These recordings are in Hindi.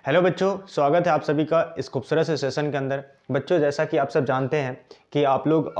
हेलो बच्चों, स्वागत है आप सभी का इस खूबसूरत से सेशन के अंदर। बच्चों, जैसा कि आप सब जानते हैं कि आप लोग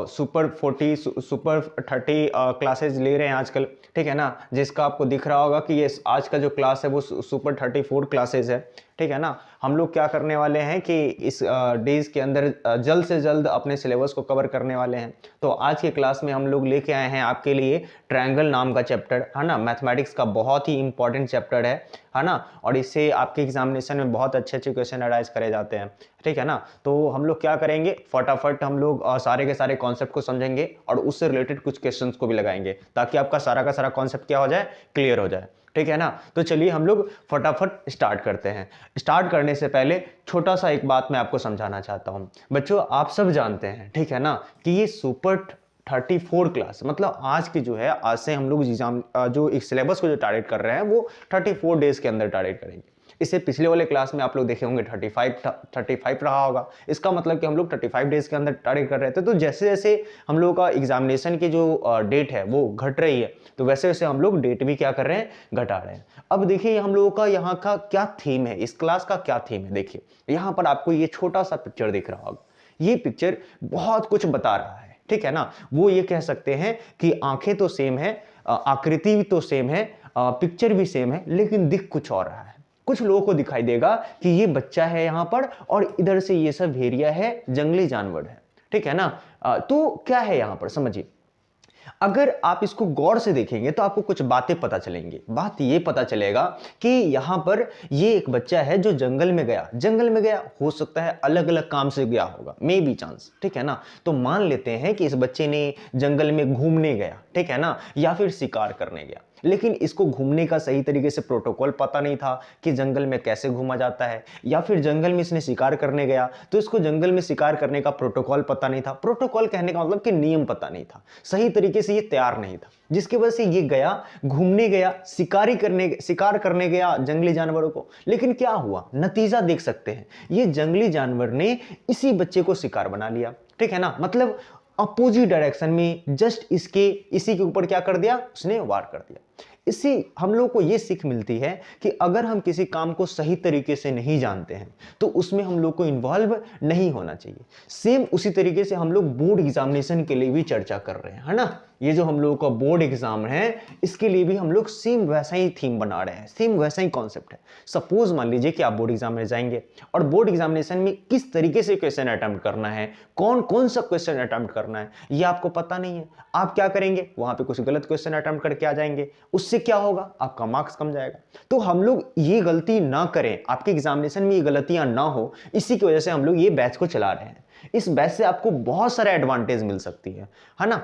सुपर 40 सुपर 30 क्लासेज ले रहे हैं आजकल, ठीक है ना। जिसका आपको दिख रहा होगा कि ये आज का जो क्लास है वो सुपर 34 क्लासेज है, ठीक है ना। हम लोग क्या करने वाले हैं कि इस डेज के अंदर जल्द से जल्द अपने सिलेबस को कवर करने वाले हैं। तो आज के क्लास में हम लोग लेके आए हैं आपके लिए ट्रायंगल नाम का चैप्टर, है ना। मैथमेटिक्स का बहुत ही इंपॉर्टेंट चैप्टर है ना। और इससे आपके एग्जामिनेशन में बहुत अच्छे अच्छे क्वेश्चन अराइज करे जाते हैं, ठीक है ना। तो हम लोग क्या करेंगे, फटाफट हम लोग सारे के सारे कॉन्सेप्ट को समझेंगे और उससे रिलेटेड कुछ क्वेश्चंस को भी लगाएंगे ताकि आपका सारा का सारा कॉन्सेप्ट क्या हो जाए, क्लियर हो जाए, ठीक है ना। तो चलिए हम लोग फटाफट स्टार्ट करते हैं। स्टार्ट करने से पहले छोटा सा एक बात मैं आपको समझाना चाहता हूं। बच्चों, आप सब जानते हैं, ठीक है ना, कि ये सुपर 34 क्लास मतलब आज की जो है, आज से हम लोग एग्जाम जो एक सिलेबस को जो टारगेट कर रहे हैं वो 34 डेज के अंदर टारगेट करेंगे। इससे पिछले वाले क्लास में आप लोग देखे होंगे 35 रहा होगा। इसका मतलब कि हम लोग 35 डेज के अंदर टारगेट कर रहे थे। तो जैसे जैसे हम लोगों का एग्जामिनेशन की जो डेट है वो घट रही है, तो वैसे वैसे हम लोग डेट भी क्या कर रहे हैं, घटा रहे हैं। अब देखिए हम लोगों का यहाँ का क्या थीम है, इस क्लास का क्या थीम है। देखिए यहाँ पर आपको ये छोटा सा पिक्चर दिख रहा होगा। ये पिक्चर बहुत कुछ बता रहा है, ठीक है ना। वो ये कह सकते हैं कि आंखें तो सेम है, आकृति भी तो सेम है, पिक्चर भी सेम है, लेकिन दिख कुछ और रहा है। कुछ लोगों को दिखाई देगा कि ये बच्चा है यहां पर और इधर से ये सब भेड़िया है, जंगली जानवर है, ठीक है ना। तो क्या है यहां पर समझिए। अगर आप इसको गौर से देखेंगे तो आपको कुछ बातें पता चलेंगी। बात ये पता चलेगा कि यहां पर ये एक बच्चा है जो जंगल में गया, हो सकता है अलग अलग काम से गया होगा, मे बी चांस, ठीक है ना। तो मान लेते हैं कि इस बच्चे ने जंगल में घूमने गया, ठीक है ना, या फिर शिकार करने गया। लेकिन इसको घूमने का सही तरीके से प्रोटोकॉल पता नहीं था कि जंगल में कैसे घूमा जाता है, या फिर जंगल में इसने शिकार करने गया तो इसको जंगल में शिकार करने का प्रोटोकॉल पता नहीं था। प्रोटोकॉल कहने का मतलब कि नियम पता नहीं था, सही तरीके से ये तैयार नहीं था, जिसकी वजह से ये गया, घूमने गया, शिकार करने गया जंगली जानवरों को। लेकिन क्या हुआ, नतीजा देख सकते हैं, ये जंगली जानवर ने इसी बच्चे को शिकार बना लिया, ठीक है ना। मतलब अपोजिट डायरेक्शन में जस्ट इसी के ऊपर क्या कर दिया, उसने वार कर दिया। इससे हम लोग को यह सीख मिलती है कि अगर हम किसी काम को सही तरीके से नहीं जानते हैं तो उसमें हम लोग को इन्वॉल्व नहीं होना चाहिए। सेम उसी तरीके से हम लोग बोर्ड एग्जामिनेशन के लिए भी चर्चा कर रहे हैं, है ना। ये जो हम लोगों का बोर्ड एग्जाम है इसके लिए भी हम लोग सेम वैसा ही थीम बना रहे हैं, सेम वैसा ही कॉन्सेप्ट है। सपोज मान लीजिए कि आप बोर्ड एग्जाम में जाएंगे और बोर्ड एग्जामिनेशन में किस तरीके से क्वेश्चन अटेम्प्ट करना है, कौन कौन सा क्वेश्चन अटेम्प्ट करना है, ये आपको पता नहीं है। आप क्या करेंगे, वहां पे कुछ गलत क्वेश्चन अटेम्प्ट करके आ जाएंगे, उससे क्या होगा, आपका मार्क्स कम जाएगा। तो हम लोग ये गलती ना करें, आपके एग्जामिनेशन में ये गलतियां ना हो, इसी की वजह से हम लोग ये बैच को चला रहे हैं। इस बैच से आपको बहुत सारे एडवांटेज मिल सकती है ना।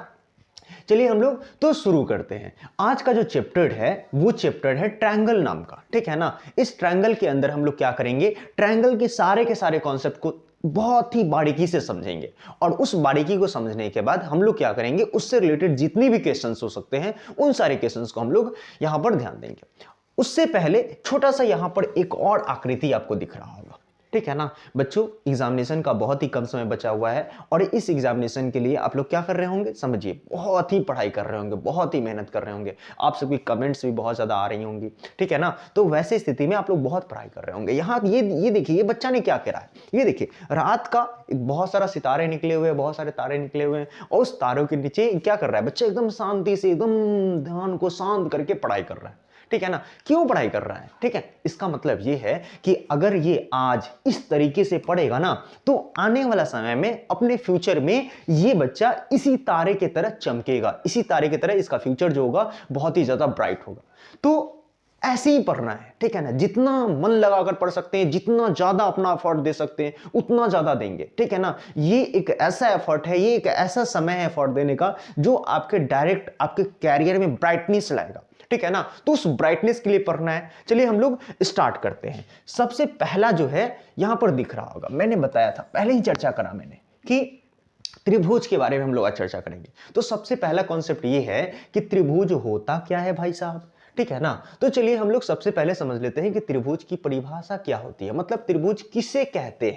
चलिए हम लोग तो शुरू करते हैं। आज का जो चैप्टर है वो चैप्टर है ट्रायंगल नाम का, ठीक है ना। इस ट्रायंगल के अंदर हम लोग क्या करेंगे, ट्रायंगल के सारे कॉन्सेप्ट को बहुत ही बारीकी से समझेंगे और उस बारीकी को समझने के बाद हम लोग क्या करेंगे, उससे रिलेटेड जितनी भी क्वेश्चंस हो सकते हैं उन सारे क्वेश्चंस को हम लोग यहां पर ध्यान देंगे। उससे पहले छोटा सा यहां पर एक और आकृति आपको दिख रहा होगा, ठीक है ना। बच्चों, एग्जामिनेशन का बहुत ही कम समय बचा हुआ है और इस एग्जामिनेशन के लिए आप लोग क्या कर रहे होंगे, समझिए, बहुत ही पढ़ाई कर रहे होंगे, बहुत ही मेहनत कर रहे होंगे। आप सबकी कमेंट्स भी बहुत ज्यादा आ रही होंगी, ठीक है ना। तो वैसे स्थिति में आप लोग बहुत पढ़ाई कर रहे होंगे। यहाँ ये देखिए, ये बच्चा ने क्या करा है, ये देखिए, रात का बहुत सारा सितारे निकले हुए हैं, बहुत सारे तारे निकले हुए हैं और उस तारों के नीचे क्या कर रहा है बच्चा, एकदम शांति से, एकदम ध्यान को शांत करके पढ़ाई कर रहा है, ठीक है ना। क्यों पढ़ाई कर रहा है, ठीक है। इसका मतलब यह है कि अगर ये आज इस तरीके से पढ़ेगा ना तो आने वाला समय में, अपने फ्यूचर में ये बच्चा इसी तारे की तरह चमकेगा, इसी तारे की तरह इसका फ्यूचर जो होगा बहुत ही ज्यादा ब्राइट होगा। तो ऐसे ही पढ़ना है, ठीक है ना। जितना मन लगाकर पढ़ सकते हैं, जितना ज्यादा अपना एफर्ट दे सकते हैं उतना ज्यादा देंगे, ठीक है ना। ये एक ऐसा एफर्ट है, ये एक ऐसा समय है एफर्ट देने का जो आपके डायरेक्ट आपके कैरियर में ब्राइटनेस लाएगा, ठीक है ना। तो उस ब्राइटनेस के लिए पढ़ना है। चलिए हम लोग स्टार्ट करते हैं। सबसे पहला जो है यहां पर दिख रहा होगा, मैंने बताया था, पहले ही चर्चा करा मैंने कि त्रिभुज के बारे में हम लोग आज चर्चा करेंगे। तो सबसे पहला कॉन्सेप्ट ये है कि त्रिभुज होता क्या है भाई साहब, ठीक है ना। तो चलिए हम लोग सबसे पहले समझ लेते हैं कि त्रिभुज की परिभाषा क्या होती है, मतलब त्रिभुज किसे कहते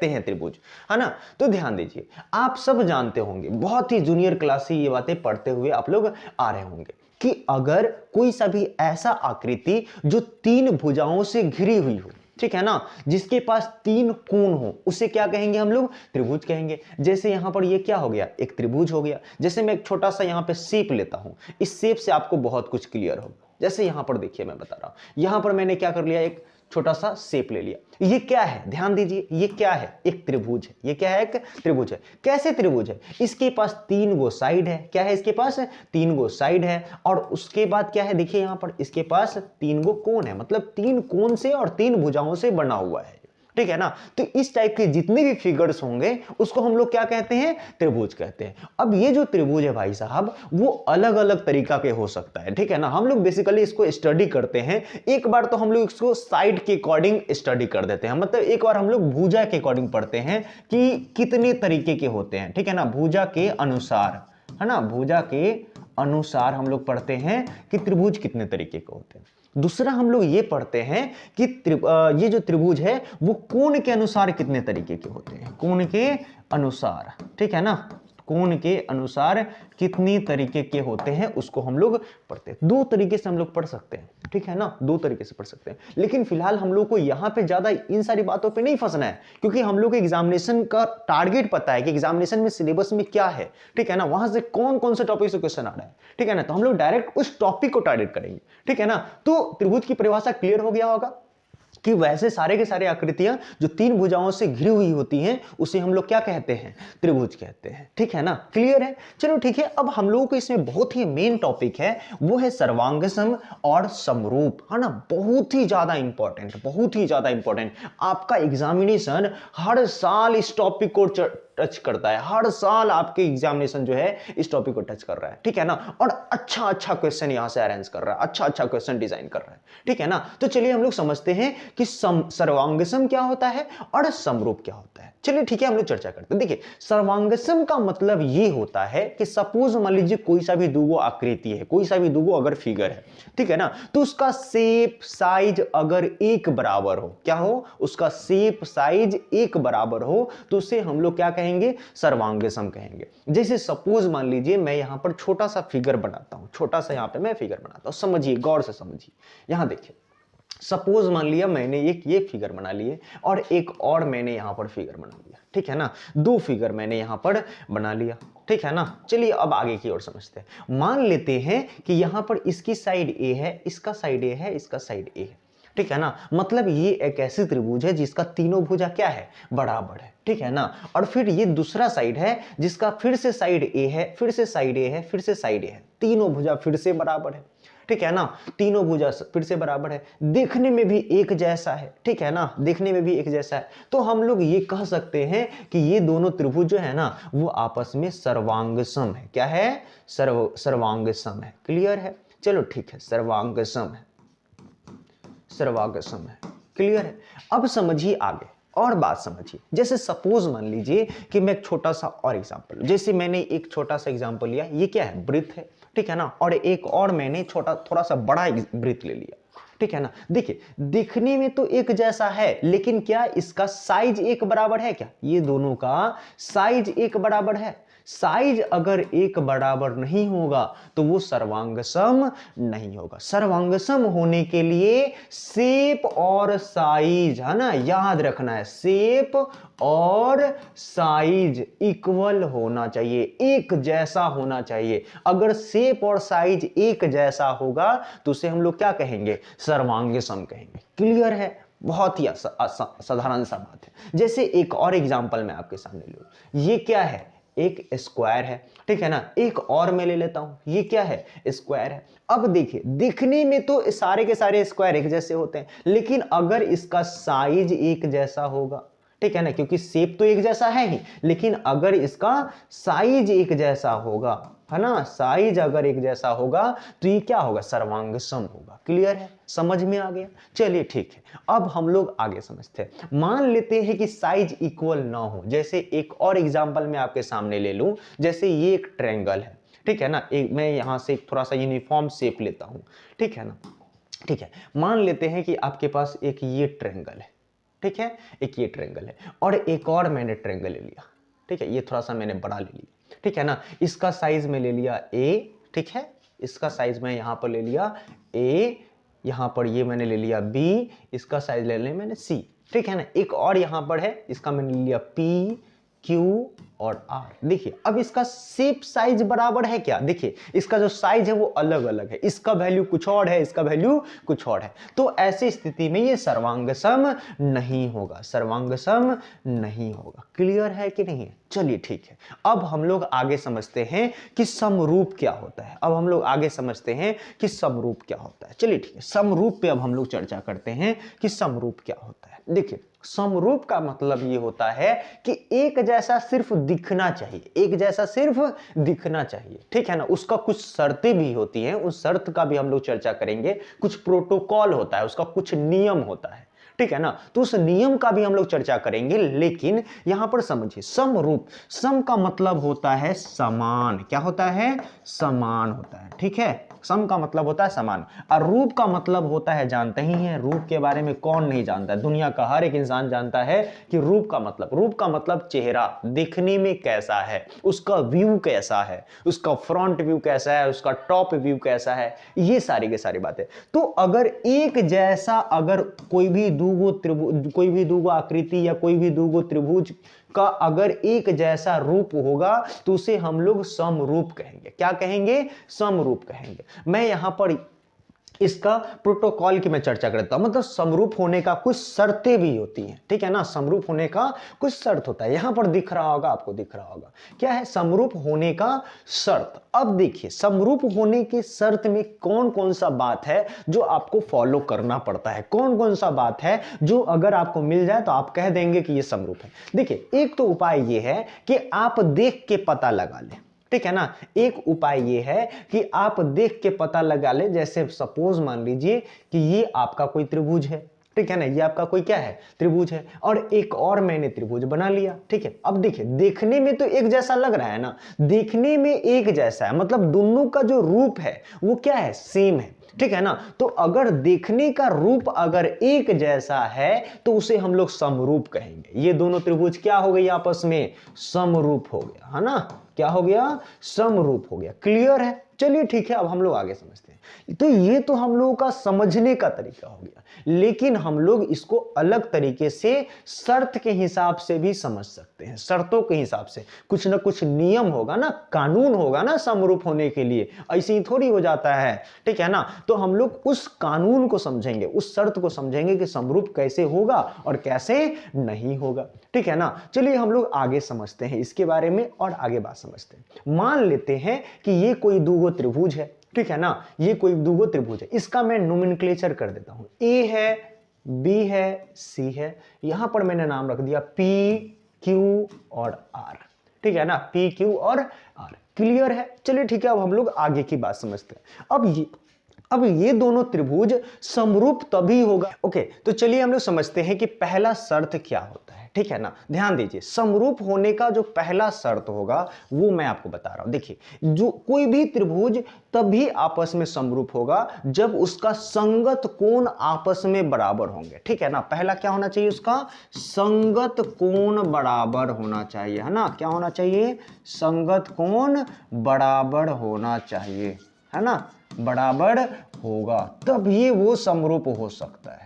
हैं त्रिभुज, है ना। तो ध्यान दीजिए, आप सब जानते होंगे, बहुत ही जूनियर क्लास से ये बातें पढ़ते हुए आप लोग आ रहे होंगे कि अगर कोई सा भी ऐसा आकृति जो तीन भुजाओं से घिरी हुई हो, ठीक है ना, जिसके पास 3 कोण हो उसे क्या कहेंगे हम लोग, त्रिभुज कहेंगे। जैसे यहां पर ये क्या हो गया, एक त्रिभुज हो गया। जैसे मैं एक छोटा सा यहां पे शेप लेता हूं, इस शेप से आपको बहुत कुछ क्लियर होगा। जैसे यहां पर देखिए मैं बता रहा हूं, यहां पर मैंने क्या कर लिया, एक छोटा सा शेप ले लिया। ये क्या है, ध्यान दीजिए, ये क्या है, एक त्रिभुज है। ये क्या है, एक त्रिभुज है। कैसे त्रिभुज है, इसके पास 3 गो साइड है। क्या है इसके पास, 3 गो साइड है। और उसके बाद क्या है, देखिए यहां पर इसके पास 3 गो कोण है, मतलब 3 कोण से और 3 भुजाओं से बना हुआ है। ठीक है ना, तो इस टाइप के जितने भी फिगर्स होंगे उसको हम लोग क्या कहते हैं, त्रिभुज कहते हैं। अब ये जो त्रिभुज है भाई साहब, वो अलग अलग तरीका के हो सकता है। ठीक है ना, हम लोग बेसिकली इसको स्टडी करते हैं। एक बार तो हम लोग इसको साइड के अकॉर्डिंग स्टडी कर देते हैं, मतलब एक बार हम लोग भुजा के अकॉर्डिंग पढ़ते हैं कि कितने तरीके के होते हैं। ठीक है ना, भुजा के अनुसार, है ना, भुजा के अनुसार हम लोग पढ़ते हैं कि त्रिभुज कितने तरीके के होते हैं। दूसरा हम लोग ये पढ़ते हैं कि ये जो त्रिभुज है वो कोण के अनुसार कितने तरीके के होते हैं, कोण के अनुसार। ठीक है ना, कोण के अनुसार कितनी तरीके के होते हैं उसको हम लोग पढ़ते हैं। 2 तरीके से हम लोग पढ़ सकते हैं। ठीक है ना, 2 तरीके से पढ़ सकते हैं। लेकिन फिलहाल हम लोग को यहां पे ज्यादा इन सारी बातों पे नहीं फंसना है, क्योंकि हम लोग को एग्जामिनेशन का टारगेट पता है कि एग्जामिनेशन में सिलेबस में क्या है। ठीक है ना, वहां से कौन कौन से टॉपिक से क्वेश्चन आ रहा है। ठीक है ना, तो हम लोग डायरेक्ट उस टॉपिक को टारगेट करेंगे। ठीक है ना, तो त्रिभुज की परिभाषा क्लियर हो गया होगा कि वैसे सारे के सारे आकृतियां जो 3 भुजाओं से घिरी हुई होती हैं उसे हम लोग क्या कहते हैं, त्रिभुज कहते हैं। ठीक है ना, क्लियर है। चलो ठीक है, अब हम लोगों को इसमें बहुत ही मेन टॉपिक है, वो है सर्वांगसम और समरूप, है ना। बहुत ही ज्यादा इंपॉर्टेंट, बहुत ही ज्यादा इंपॉर्टेंट। आपका एग्जामिनेशन हर साल इस टॉपिक को टच करता है, हर साल आपके एग्जामिनेशन जो है इस टॉपिक को टच कर रहा है। ठीक है ना, और अच्छा अच्छा क्वेश्चन यहां से अरेंज कर रहा है, अच्छा अच्छा क्वेश्चन डिजाइन कर रहा है। ठीक है ना, तो चलिए हम लोग समझते हैं कि सर्वांगसम क्या होता है और समरूप क्या होता है। चलिए ठीक है, हम लोग चर्चा करते हैं। देखिए, सर्वांगसम का मतलब ये होता है कि सपोज मान लीजिए कोई सा भी 2 आकृति है, कोई सा भी 2 अगर फिगर है, ठीक है ना, तो उसका शेप साइज अगर एक बराबर हो, क्या हो, उसका शेप साइज एक बराबर हो, तो उसे हम लोग क्या कहेंगे, सर्वांगसम कहेंगे। जैसे सपोज मान लीजिए मैं यहां पर छोटा सा फिगर बनाता हूं, छोटा सा यहां पे मैं फिगर बनाता हूं, समझिए, गौर से समझिए। यहां देखिए, सपोज मान लिया मैंने एक ये फिगर बना लिए और एक और मैंने यहां पर फिगर बना लिया। ठीक है ना, 2 फिगर मैंने यहां पर बना लिया। ठीक है ना, चलिए अब आगे की ओर समझते हैं। मान लेते हैं कि यहां पर इसकी साइड ए है, इसका साइड ए है, इसका साइड ए है। ठीक है ना, मतलब ये एक ऐसी त्रिभुज है जिसका तीनों भुजा क्या है, बराबर है। ठीक है ना, और फिर ये दूसरा साइड है जिसका फिर से साइड ए है, फिर से साइड ए है, फिर से साइड ए है, तीनों भुजा फिर से बराबर है। ठीक है ना, तीनों भुजा फिर से बराबर है, देखने में भी एक जैसा है। ठीक है ना, देखने में भी एक जैसा है, तो हम लोग ये कह सकते हैं कि ये दोनों त्रिभुज जो है ना वो आपस में सर्वांगसम है। क्या है, सर्वांगसम है। क्लियर है, चलो ठीक है, सर्वांगसम है, सर्वांगसम है। क्लियर है। अब समझिए आगे और बात समझिए। जैसे सपोज मान लीजिए कि मैं एक छोटा सा और एग्जांपल, जैसे मैंने एक छोटा सा एग्जांपल लिया, ये क्या है, वृत्त है। ठीक है ना, और एक और मैंने छोटा थोड़ा सा बड़ा वृत्त ले लिया। ठीक है ना, देखिए दिखने में तो एक जैसा है, लेकिन क्या इसका साइज एक बराबर है, क्या ये दोनों का साइज एक बराबर है। साइज अगर एक बराबर नहीं होगा तो वो सर्वांगसम नहीं होगा। सर्वांगसम होने के लिए शेप और साइज, है ना, याद रखना है, शेप और साइज इक्वल होना चाहिए, एक जैसा होना चाहिए। अगर शेप और साइज एक जैसा होगा तो उसे हम लोग क्या कहेंगे, सर्वांगसम कहेंगे। क्लियर है, बहुत ही साधारण सा बात है। जैसे एक और एग्जांपल मैं आपके सामने लूं, ये क्या है, एक स्क्वायर है। ठीक है ना, एक और मैं ले लेता हूं, ये क्या है, स्क्वायर है। अब देखिए, दिखने में तो सारे के सारे स्क्वायर एक जैसे होते हैं, लेकिन अगर इसका साइज एक जैसा होगा, ठीक है ना, क्योंकि शेप तो एक जैसा है ही, लेकिन अगर इसका साइज एक जैसा होगा, है ना, साइज अगर एक जैसा होगा तो ये क्या होगा, सर्वांगसम होगा। क्लियर है, समझ में आ गया। चलिए ठीक है, अब हम लोग आगे समझते हैं। मान लेते हैं कि साइज इक्वल ना हो। जैसे एक और एग्जांपल मैं आपके सामने ले लूं, जैसे ये एक ट्रायंगल है। ठीक है ना, एक मैं यहां से थोड़ा सा यूनिफॉर्म शेप लेता हूं। ठीक है ना, ठीक है, मान लेते हैं कि आपके पास एक ये ट्रायंगल है। ठीक है, एक ये ट्रायंगल है और एक और मैंने ट्रायंगल ले लिया। ठीक है, ये थोड़ा सा मैंने बड़ा ले लिया। ठीक है ना, इसका साइज में ले लिया ए। ठीक है, इसका साइज में यहां पर ले लिया ए, यहाँ पर ये मैंने ले लिया B, इसका साइज ले लिया मैंने C, ठीक है ना। एक और यहाँ पर है, इसका मैंने ले लिया P, Q और R। देखिए अब इसका शेप साइज बराबर है क्या, देखिए इसका जो साइज है वो अलग अलग है, इसका वैल्यू कुछ और है, इसका वैल्यू कुछ और है। तो ऐसी स्थिति में ये सर्वांग सम नहीं होगा, सर्वांग सम नहीं होगा। क्लियर है कि नहीं है? चलिए ठीक है, अब हम लोग आगे समझते हैं कि समरूप क्या होता है। अब हम लोग आगे समझते हैं कि समरूप क्या होता है। चलिए ठीक है, समरूप पे अब हम लोग चर्चा करते हैं कि समरूप क्या होता है। देखिए समरूप का मतलब ये होता है कि एक जैसा सिर्फ दिखना चाहिए, एक जैसा सिर्फ दिखना चाहिए, ठीक है ना। उसका कुछ शर्तें भी होती हैं, उस शर्त का भी हम लोग चर्चा करेंगे। कुछ प्रोटोकॉल होता है, उसका कुछ नियम होता है, ठीक है ना। तो उस नियम का भी हम लोग चर्चा करेंगे। लेकिन यहां पर समझिए, समरूप, सम का मतलब होता है समान। क्या होता है? समान होता है, ठीक है। सम का मतलब होता है समान, और रूप का मतलब होता है, जानते ही हैं रूप के बारे में कौन नहीं जानता है, दुनिया का हर एक इंसान जानता है कि रूप का मतलब चेहरा दिखने में कैसा है, उसका व्यू कैसा है, उसका फ्रंट व्यू कैसा है, उसका टॉप व्यू कैसा है, ये सारी की सारी बातें। तो अगर एक जैसा, अगर कोई भी दूगो आकृति या कोई भी दूगो त्रिभुज का अगर एक जैसा रूप होगा तो उसे हम लोग समरूप कहेंगे। क्या कहेंगे? समरूप कहेंगे। मैं यहां पर इसका प्रोटोकॉल की मैं चर्चा करता हूं, मतलब समरूप होने का कुछ शर्तें भी होती हैं, ठीक है ना। समरूप होने का कुछ शर्त होता है, यहां पर दिख रहा होगा, आपको दिख रहा होगा क्या है समरूप होने का शर्त। अब देखिए समरूप होने की शर्त में कौन कौन सा बात है जो आपको फॉलो करना पड़ता है, कौन कौन सा बात है जो अगर आपको मिल जाए तो आप कह देंगे कि यह समरूप है। देखिए एक तो उपाय यह है कि आप देख के पता लगा लें, ठीक है ना। एक उपाय ये है कि आप देख के पता लगा ले, जैसे सपोज मान लीजिए कि ये आपका कोई त्रिभुज है, ठीक है ना, ये आपका कोई क्या है? त्रिभुज है, और एक और मैंने त्रिभुज बना लिया, ठीक है। अब देखिए देखने में तो एक जैसा लग रहा है ना, देखने में एक जैसा है, मतलब दोनों का जो रूप है वो क्या है? सेम है, ठीक है ना। तो अगर देखने का रूप अगर एक जैसा है तो उसे हम लोग समरूप कहेंगे। ये दोनों त्रिभुज क्या हो गई? आपस में समरूप हो गया, है ना। क्या हो गया? समरूप हो गया। क्लियर है? चलिए ठीक है, अब हम लोग आगे समझते हैं। तो ये तो हम लोगों का समझने का तरीका हो गया, लेकिन हम लोग इसको अलग तरीके से शर्त के हिसाब से भी समझ सकते हैं। शर्तों के हिसाब से कुछ ना कुछ नियम होगा ना, कानून होगा ना समरूप होने के लिए, ऐसे ही थोड़ी हो जाता है, ठीक है ना। तो हम लोग उस कानून को समझेंगे, उस शर्त को समझेंगे कि समरूप कैसे होगा और कैसे नहीं होगा, ठीक है ना। चलिए हम लोग आगे समझते हैं इसके बारे में और आगे बात समझते हैं। मान लेते हैं कि ये कोई दूगो त्रिभुज है, ठीक है ना, ये कोई दूगो त्रिभुज है। इसका मैं नोमेनक्लेचर कर देता हूं, ए है, बी है, सी है। यहां पर मैंने नाम रख दिया पी, क्यू और आर, ठीक है ना, पी, क्यू और आर। क्लियर है? चलिए ठीक है, अब हम लोग आगे की बात समझते हैं। अब ये दोनों त्रिभुज समरूप तभी होगा। ओके, तो चलिए हम लोग समझते हैं कि पहला शर्त क्या होता है, ठीक है ना। ध्यान दीजिए, समरूप होने का जो पहला शर्त होगा वो मैं आपको बता रहा हूं। देखिए, जो कोई भी त्रिभुज तभी आपस में समरूप होगा जब उसका संगत कोण आपस में बराबर होंगे, ठीक है ना। पहला क्या होना चाहिए? उसका संगत कोण बराबर होना चाहिए, है ना। क्या होना चाहिए? संगत कोण बराबर होना चाहिए, है ना, बराबर होगा, तब ये वो समरूप हो सकता है,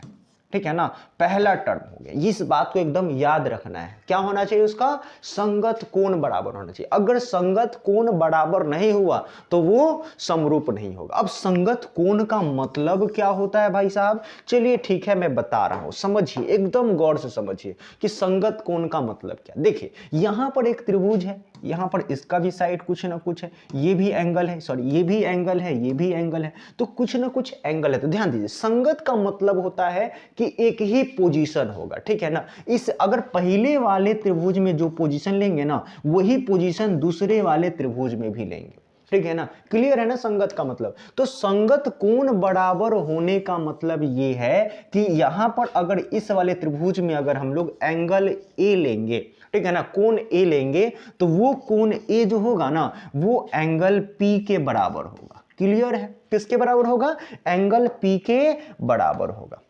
ठीक है ना। पहला टर्म हो गया, इस बात को एकदम याद रखना है। क्या होना चाहिए? उसका संगत कोण बराबर होना चाहिए। अगर संगत कोण बराबर नहीं हुआ तो वो समरूप नहीं होगा। अब संगत कोण का मतलब क्या होता है भाई साहब? चलिए ठीक है, मैं बता रहा हूं, समझिए, एकदम गौर से समझिए कि संगत कोण का मतलब क्या। देखिए यहां पर एक त्रिभुज है, यहां पर इसका भी साइड कुछ ना कुछ है, ये भी एंगल है, सॉरी ये भी एंगल है, ये भी एंगल है, तो कुछ ना कुछ एंगल है। तो ध्यान दीजिए, संगत का मतलब होता है कि एक ही पोजीशन होगा, ठीक है ना। इस अगर पहले वाले त्रिभुज में जो पोजीशन लेंगे ना, वही पोजीशन दूसरे वाले त्रिभुज में भी लेंगे, ठीक है ना। क्लियर है ना संगत का मतलब? तो संगत कोण बराबर होने का मतलब ये है कि यहां पर अगर इस वाले त्रिभुज में अगर हम लोग एंगल ए लेंगे, ठीक है ना, कोण ए लेंगे, तो वो कोण ए जो होगा ना वो एंगल पी के बराबर होगा। क्लियर है? किसके बराबर होगा? एंगल पी के बराबर होगा।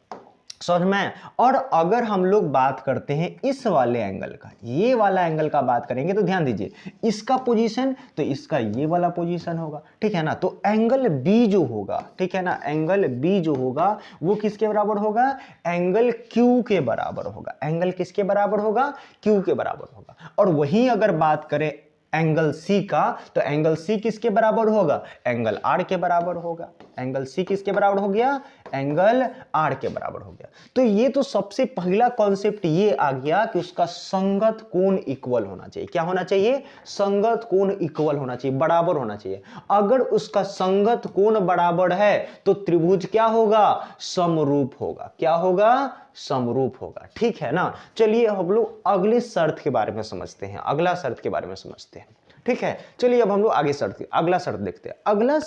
समझ में। और अगर हम लोग बात करते हैं इस वाले एंगल का, ये वाला एंगल का बात करेंगे तो ध्यान दीजिए, इसका पोजीशन तो इसका ये वाला पोजीशन होगा, ठीक है ना। तो एंगल बी जो होगा, ठीक है ना, एंगल बी जो होगा वो किसके बराबर होगा, एंगल क्यू के बराबर होगा। एंगल किसके बराबर होगा, क्यू के बराबर होगा। और वहीं अगर बात करें एंगल सी का, तो एंगल सी किसके बराबर होगा, एंगल आर के बराबर होगा। एंगल सी किसके बराबर हो गया, एंगल आर के बराबर हो गया। तो ये तो सबसे पहला कॉन्सेप्ट ये आ गया कि उसका संगत कोण इक्वल होना चाहिए। क्या होना चाहिए, संगत कोण इक्वल होना चाहिए, बराबर होना चाहिए। अगर उसका संगत कोण बराबर है तो त्रिभुज क्या होगा, समरूप होगा। क्या होगा, समरूप होगा, ठीक है ना। चलिए हम लोग अगले शर्त के बारे में समझते हैं, अगला शर्त के बारे में समझते हैं, ठीक है। चलिए अब हम लोग आगे अगला शर्त देखते हैं। अगला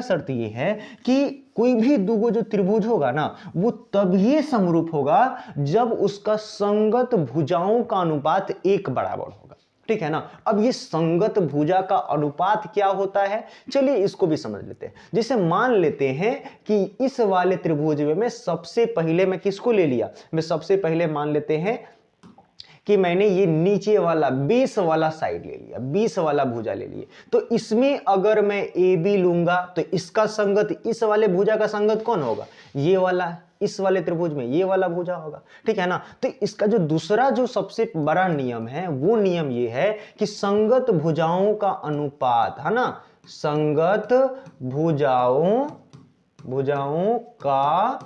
शर्त ये है कि कोई भी दुगो जो त्रिभुज होगा ना, वो तभी समरूप होगा जब उसका संगत भुजाओं का अनुपात एक बराबर होगा, ठीक है ना। अब ये संगत भुजा का अनुपात क्या होता है, चलिए इसको भी समझ लेते हैं। जैसे मान लेते हैं कि इस वाले त्रिभुज में सबसे पहले मैं किसको ले लिया, मैं सबसे पहले मान लेते हैं कि मैंने ये नीचे वाला 20 वाला साइड ले लिया, 20 वाला भुजा ले लिए। तो इसमें अगर मैं ए बी लूंगा तो इसका संगत, इस वाले भुजा का संगत कौन होगा, ये वाला, इस वाले त्रिभुज में ये वाला भुजा होगा, ठीक है ना। तो इसका जो दूसरा जो सबसे बड़ा नियम है वो नियम ये है कि संगत भुजाओं का अनुपात, है ना, संगत भुजाओं का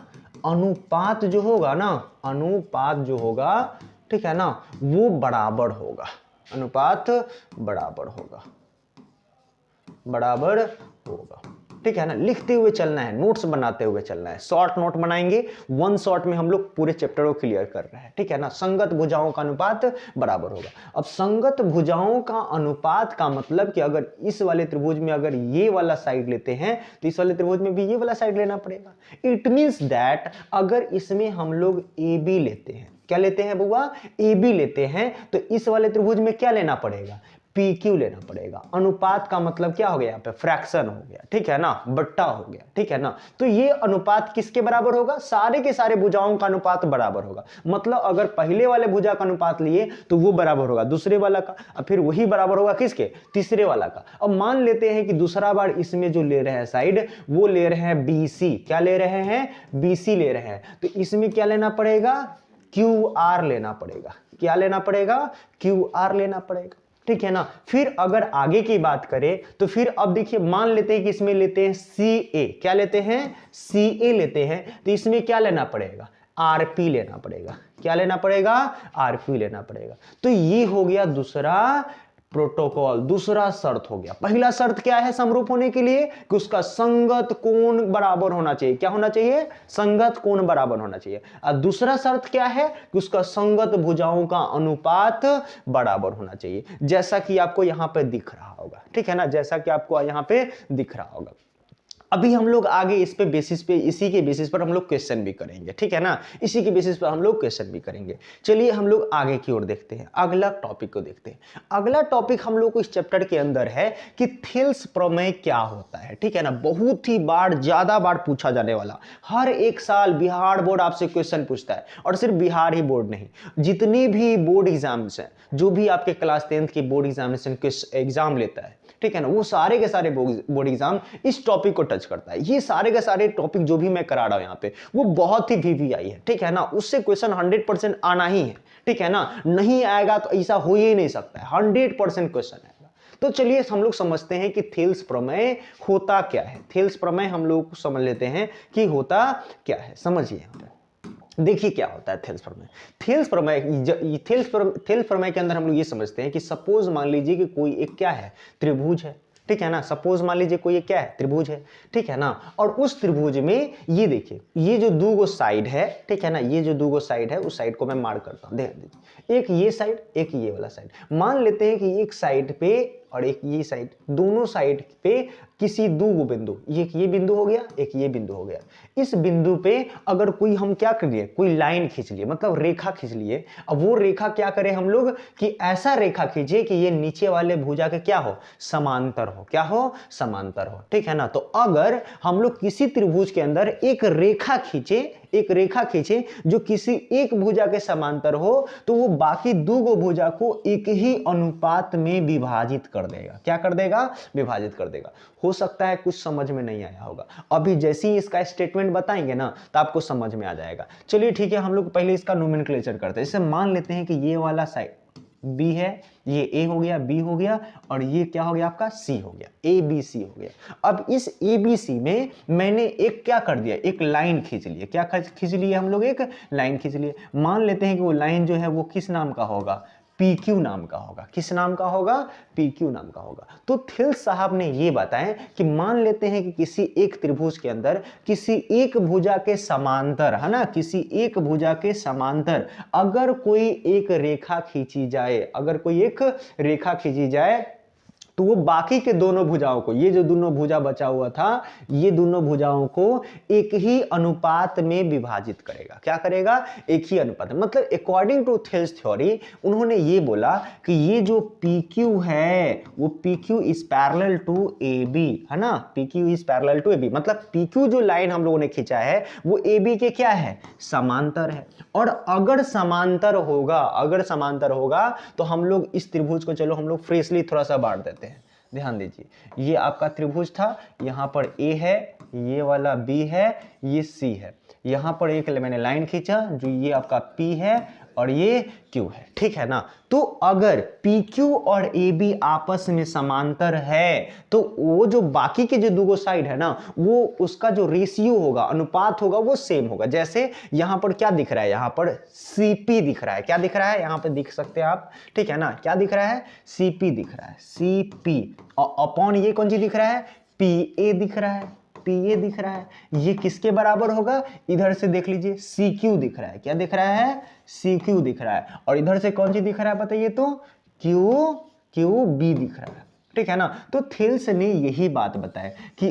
अनुपात जो होगा ना, अनुपात जो होगा, ठीक है ना, वो बराबर होगा। अनुपात बराबर होगा, बराबर होगा, ठीक है ना। लिखते हुए चलना है, नोट्स बनाते हुए चलना है, शॉर्ट नोट बनाएंगे, वन शॉट में हम लोग पूरे चैप्टर को क्लियर कर रहे हैं, ठीक है ना। संगत भुजाओं का अनुपात बराबर होगा। अब संगत भुजाओं का अनुपात का मतलब कि अगर इस वाले त्रिभुज में अगर ये वाला साइड लेते हैं तो इस वाले त्रिभुज में भी ये वाला साइड लेना पड़ेगा। इट मींस दैट अगर इसमें हम लोग ए बी लेते हैं, क्या लेते हैं बुआ, ए बी लेते हैं, तो इस वाले त्रिभुज में क्या लेना पड़ेगा, पी क्यू लेना पड़ेगा। अनुपात का मतलब क्या हो गया, यहाँ पे फ्रैक्शन हो गया, ठीक है ना, बट्टा हो गया, ठीक है ना। तो ये अनुपात किसके बराबर होगा, सारे के सारे भुजाओं का अनुपात बराबर होगा। मतलब अगर पहले वाले भुजा का अनुपात लिए तो वो बराबर होगा दूसरे वाला का, और फिर वही बराबर होगा किसके, तीसरे वाला का। अब मान लेते हैं कि दूसरा बार इसमें जो ले रहे हैं साइड, वो ले रहे हैं बीसी, क्या ले रहे हैं, बीसी ले रहे हैं। तो इसमें क्या लेना पड़ेगा, क्यू आर लेना पड़ेगा। क्या लेना पड़ेगा, क्यू आर लेना पड़ेगा, ठीक है ना। फिर अगर आगे की बात करें तो फिर अब देखिए, मान लेते हैं कि इसमें लेते हैं सी ए, क्या लेते हैं, सी ए लेते हैं, तो इसमें क्या लेना पड़ेगा, आरपी लेना पड़ेगा। क्या लेना पड़ेगा, आरपी लेना पड़ेगा। तो ये हो गया दूसरा प्रोटोकॉल, दूसरा शर्त हो गया। पहला शर्त क्या है समरूप होने के लिए, कि उसका संगत कोण बराबर होना चाहिए। क्या होना चाहिए, संगत कोण बराबर होना चाहिए। और दूसरा शर्त क्या है, कि उसका संगत भुजाओं का अनुपात बराबर होना चाहिए, जैसा कि आपको यहां पे दिख रहा होगा, ठीक है ना, जैसा कि आपको यहां पे दिख रहा होगा। अभी हम लोग आगे इस पे बेसिस पे, इसी के बेसिस पर हम लोग क्वेश्चन भी करेंगे, ठीक है ना, इसी के बेसिस पर हम लोग क्वेश्चन भी करेंगे। चलिए हम लोग आगे की ओर देखते हैं, अगला टॉपिक को देखते हैं। अगला टॉपिक हम लोग को इस चैप्टर के अंदर है कि थेल्स प्रमेय क्या होता है, ठीक है ना। बहुत ही बार, ज्यादा बार पूछा जाने वाला, हर एक साल बिहार बोर्ड आपसे क्वेश्चन पूछता है। और सिर्फ बिहार ही बोर्ड नहीं, जितने भी बोर्ड एग्जाम्स हैं, जो भी आपके क्लास 10th की बोर्ड एग्जामिनेशन के एग्जाम लेता है, ठीक है ना, वो सारे के सारे बोर्ड एग्जाम इस टॉपिक को टच करता है। ये सारे के सारे टॉपिक जो भी मैं करा रहा हूं यहाँ पे, वो बहुत ही वीवीआई है, ठीक है ना। उससे क्वेश्चन 100% आना ही है, ठीक है ना। नहीं आएगा तो ऐसा हो ही नहीं सकता है, 100% क्वेश्चन आएगा। तो चलिए हम लोग समझते हैं कि थेल्स प्रमेय होता क्या है। थेल्स प्रमेय हम लोग समझ लेते हैं कि होता क्या है, समझिए यहाँ पे। देखिए क्या होता है थेल्स प्रमेय। थेल्स प्रमेय के अंदर हम लोग ये समझते हैं कि सपोज मान लीजिए कि कोई एक क्या है, त्रिभुज है, ठीक है ना। सपोज मान लीजिए कोई एक क्या है, त्रिभुज है, ठीक है ना। और उस त्रिभुज में ये देखिए, ये जो दो साइड है, ठीक है ना, ये जो दो साइड है, उस साइड को मैं मार्क करता हूं, ध्यान दीजिए। एक ये साइड, एक ये वाला साइड। मान लेते हैं कि एक साइड पे और एक ये साइड, दोनों साइड पे किसी दो बिंदु, एक ये बिंदु हो गया, एक ये बिंदु हो गया। इस बिंदु पे अगर कोई हम क्या कर लिए, कोई लाइन खींच लिए, मतलब रेखा खींच लिए। अब वो रेखा क्या करें हम लोग, कि ऐसा रेखा खींचे कि ये नीचे वाले भुजा के क्या हो, समांतर हो। क्या हो, समांतर हो, ठीक है ना। तो अगर हम लोग किसी त्रिभुज के अंदर एक रेखा खींचे, एक रेखा खींचे जो किसी एक भुजा के समांतर हो तो वो बाकी दो गो भुजा को एक ही अनुपात में विभाजित कर देगा। क्या कर देगा? विभाजित कर देगा। हो सकता है कुछ समझ में नहीं आया होगा, अभी जैसे ही इसका स्टेटमेंट बताएंगे ना तो आपको समझ में आ जाएगा। चलिए ठीक है, हम लोग पहले इसका नोमेनक्लेचर करते हैं। जैसे मान लेते हैं कि ये वाला साइड B है, ये A हो गया, B हो गया, और ये क्या हो गया आपका C हो गया, ABC हो गया। अब इस ABC में मैंने एक क्या कर दिया, एक लाइन खींच लिया। क्या खींच लिया हम लोग? एक लाइन खींच लिए। मान लेते हैं कि वो लाइन जो है वो किस नाम का होगा? PQ नाम का होगा। किस नाम का होगा? PQ नाम का होगा। तो थिल्स साहब ने ये बताया कि मान लेते हैं कि किसी एक त्रिभुज के अंदर किसी एक भुजा के समांतर, है ना, किसी एक भुजा के समांतर अगर कोई एक रेखा खींची जाए, अगर कोई एक रेखा खींची जाए तो वो बाकी के दोनों भुजाओं को, ये जो दोनों भुजा बचा हुआ था, ये दोनों भुजाओं को एक ही अनुपात में विभाजित करेगा। क्या करेगा? एक ही अनुपात। मतलब अकॉर्डिंग टू थिल्स थ्योरी उन्होंने ये बोला कि ये जो PQ है वो PQ is parallel to AB, है ना, PQ is parallel to AB। मतलब PQ जो लाइन हम लोगों ने खींचा है वो AB के क्या है? समांतर है। और अगर समांतर होगा, अगर समांतर होगा तो हम लोग इस त्रिभुज को, चलो हम लोग फ्रेशली थोड़ा सा बांट देते हैं। ध्यान दीजिए, ये आपका त्रिभुज था, यहां पर A है, ये वाला B है, ये C है। यहां पर एक मैंने लाइन खींचा जो ये आपका P है और ये Q है, ठीक है ना। तो अगर PQ और AB आपस में समांतर है तो वो जो बाकी के जो दो साइड है ना, वो उसका जो रेशियो होगा, अनुपात होगा, वो सेम होगा। जैसे यहां पर क्या दिख रहा है? यहां पर CP दिख रहा है। क्या दिख रहा है? यहां पर दिख सकते हैं आप, ठीक है ना। क्या दिख रहा है? CP दिख रहा है, CP। और अपॉन ये कौन सी दिख रहा है? PA दिख रहा है, PA दिख रहा है। ये किसके बराबर होगा? इधर से देख लीजिए, CQ दिख रहा है। क्या दिख रहा है? CQ दिख रहा है। और इधर से कौन सी दिख रहा है बताइए तो? QB दिख रहा है, ठीक है ना। तो थिल्स ने यही बात बताया कि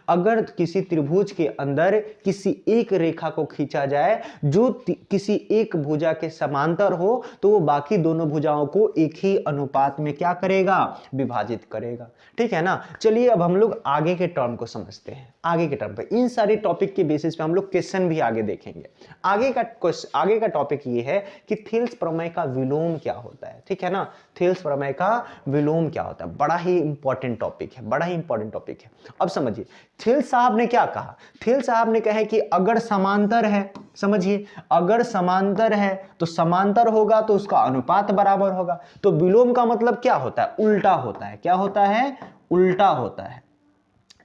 अगर किसी त्रिभुज के अंदर किसी एक रेखा को खींचा जाए जो किसी एक भुजा के समांतर हो तो वो बाकी दोनों भुजाओं को एक ही अनुपात में क्या करेगा? विभाजित करेगा, ठीक है ना। चलिए अब हम लोग आगे के टर्म को समझते हैं। आगे के टर्म पे इन सारे टॉपिक के बेसिस पे हम लोग क्वेश्चन भी आगे देखेंगे। आगे का टॉपिक ये है कि थिल्स प्रमेय का विलोम क्या होता है, ठीक है ना। थिल्स प्रमेय का विलोम क्या होता है? बड़ा ही इंपॉर्टेंट टॉपिक है, बड़ा ही इंपॉर्टेंट टॉपिक है। अब समझिए, थिल्स साहब ने क्या कहा? थिल्स साहब ने कहा कि अगर समांतर है, समझिए, अगर समांतर है तो समांतर होगा तो उसका अनुपात बराबर होगा। तो विलोम का मतलब क्या होता है? उल्टा होता है। क्या होता है? उल्टा होता है,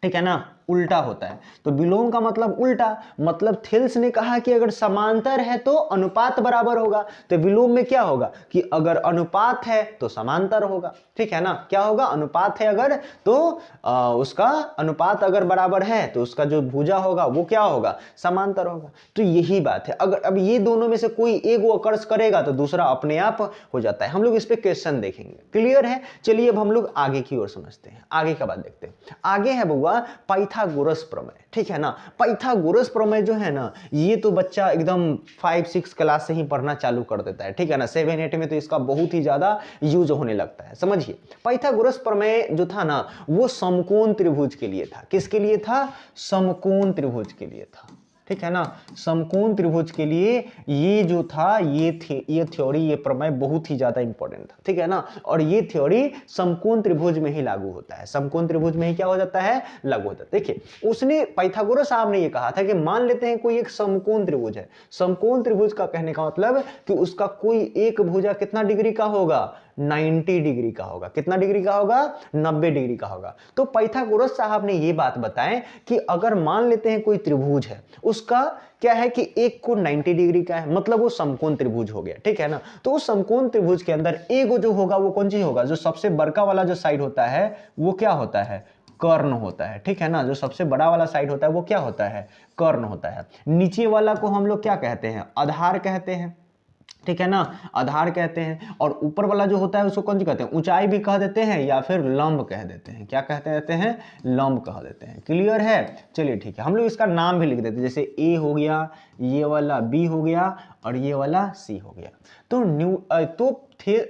ठीक है ना, उल्टा होता है। तो विलोम का मतलब उल्टा। मतलब थिल्स ने कहा कि अगर समांतर है तो अनुपात बराबर होगा, तो विलोम में क्या होगा कि अगर अनुपात है तो समांतर होगा, ठीक है ना। क्या होगा? अनुपात है अगर तो उसका अनुपात अगर बराबर है तो उसका जो भुजा होगा वो क्या होगा? समांतर होगा। तो यही बात है। अगर अब ये दोनों में से कोई एक वो अकर्ष करेगा तो दूसरा अपने आप हो जाता है। हम लोग इस पे क्वेश्चन देखेंगे, क्लियर है। चलिए अब हम लोग आगे की ओर समझते हैं, आगे का बात देखते हैं। आगे है बउआ पाइथागोरस प्रमेय, ठीक है ना। पाइथागोरस प्रमेय जो है ना, ये तो बच्चा एकदम 5-6 क्लास से ही पढ़ना चालू कर देता है, ठीक है ना। 7-8 में तो इसका बहुत ही ज्यादा यूज होने लगता है। समझिए, पाइथागोरस प्रमेय जो था ना वो समकोण त्रिभुज के लिए था। किसके लिए था? समकोण त्रिभुज के लिए था, ठीक है ना। समकोण त्रिभुज के लिए ये जो था, ये थ्योरी, ये प्रमेय बहुत ही ज्यादा इंपॉर्टेंट था, ठीक है ना। और ये थ्योरी समकोण त्रिभुज में ही लागू होता है। समकोण त्रिभुज में ही क्या हो जाता है? लागू होता है। देखिए, उसने पाइथागोरस साहब ने ये कहा था कि मान लेते हैं कोई एक समकोण त्रिभुज है। समकोण त्रिभुज का कहने का मतलब कि उसका कोई एक भुजा कितना डिग्री का होगा? 90 डिग्री का होगा। कितना डिग्री का होगा? 90 डिग्री का होगा। तो पाइथागोरस साहब ने ये बात बताएं कि अगर मान लेते हैं कोई त्रिभुज है, उसका क्या है कि एक कोण 90 डिग्री का है, मतलब वो समकोण त्रिभुज हो गया, ठीक है ना। तो उस समकोण त्रिभुज के अंदर एक जो होगा वो कौन सी होगा? जो सबसे बड़का वाला जो साइड होता है वो क्या होता है? कर्ण होता है, ठीक है ना। जो सबसे बड़ा वाला साइड होता है वो क्या होता है? कर्ण होता है। नीचे वाला को हम लोग क्या कहते हैं? आधार कहते हैं, ठीक है ना, आधार कहते हैं। और ऊपर वाला जो होता है उसको कौन सी कहते हैं? ऊंचाई भी कह देते हैं या फिर लंब कह देते हैं। क्या कहते देते हैं? लंब कह देते हैं। क्लियर है? चलिए ठीक है, हम लोग इसका नाम भी लिख देते हैं। जैसे ए हो गया, ये वाला बी हो गया और ये वाला सी हो गया। तो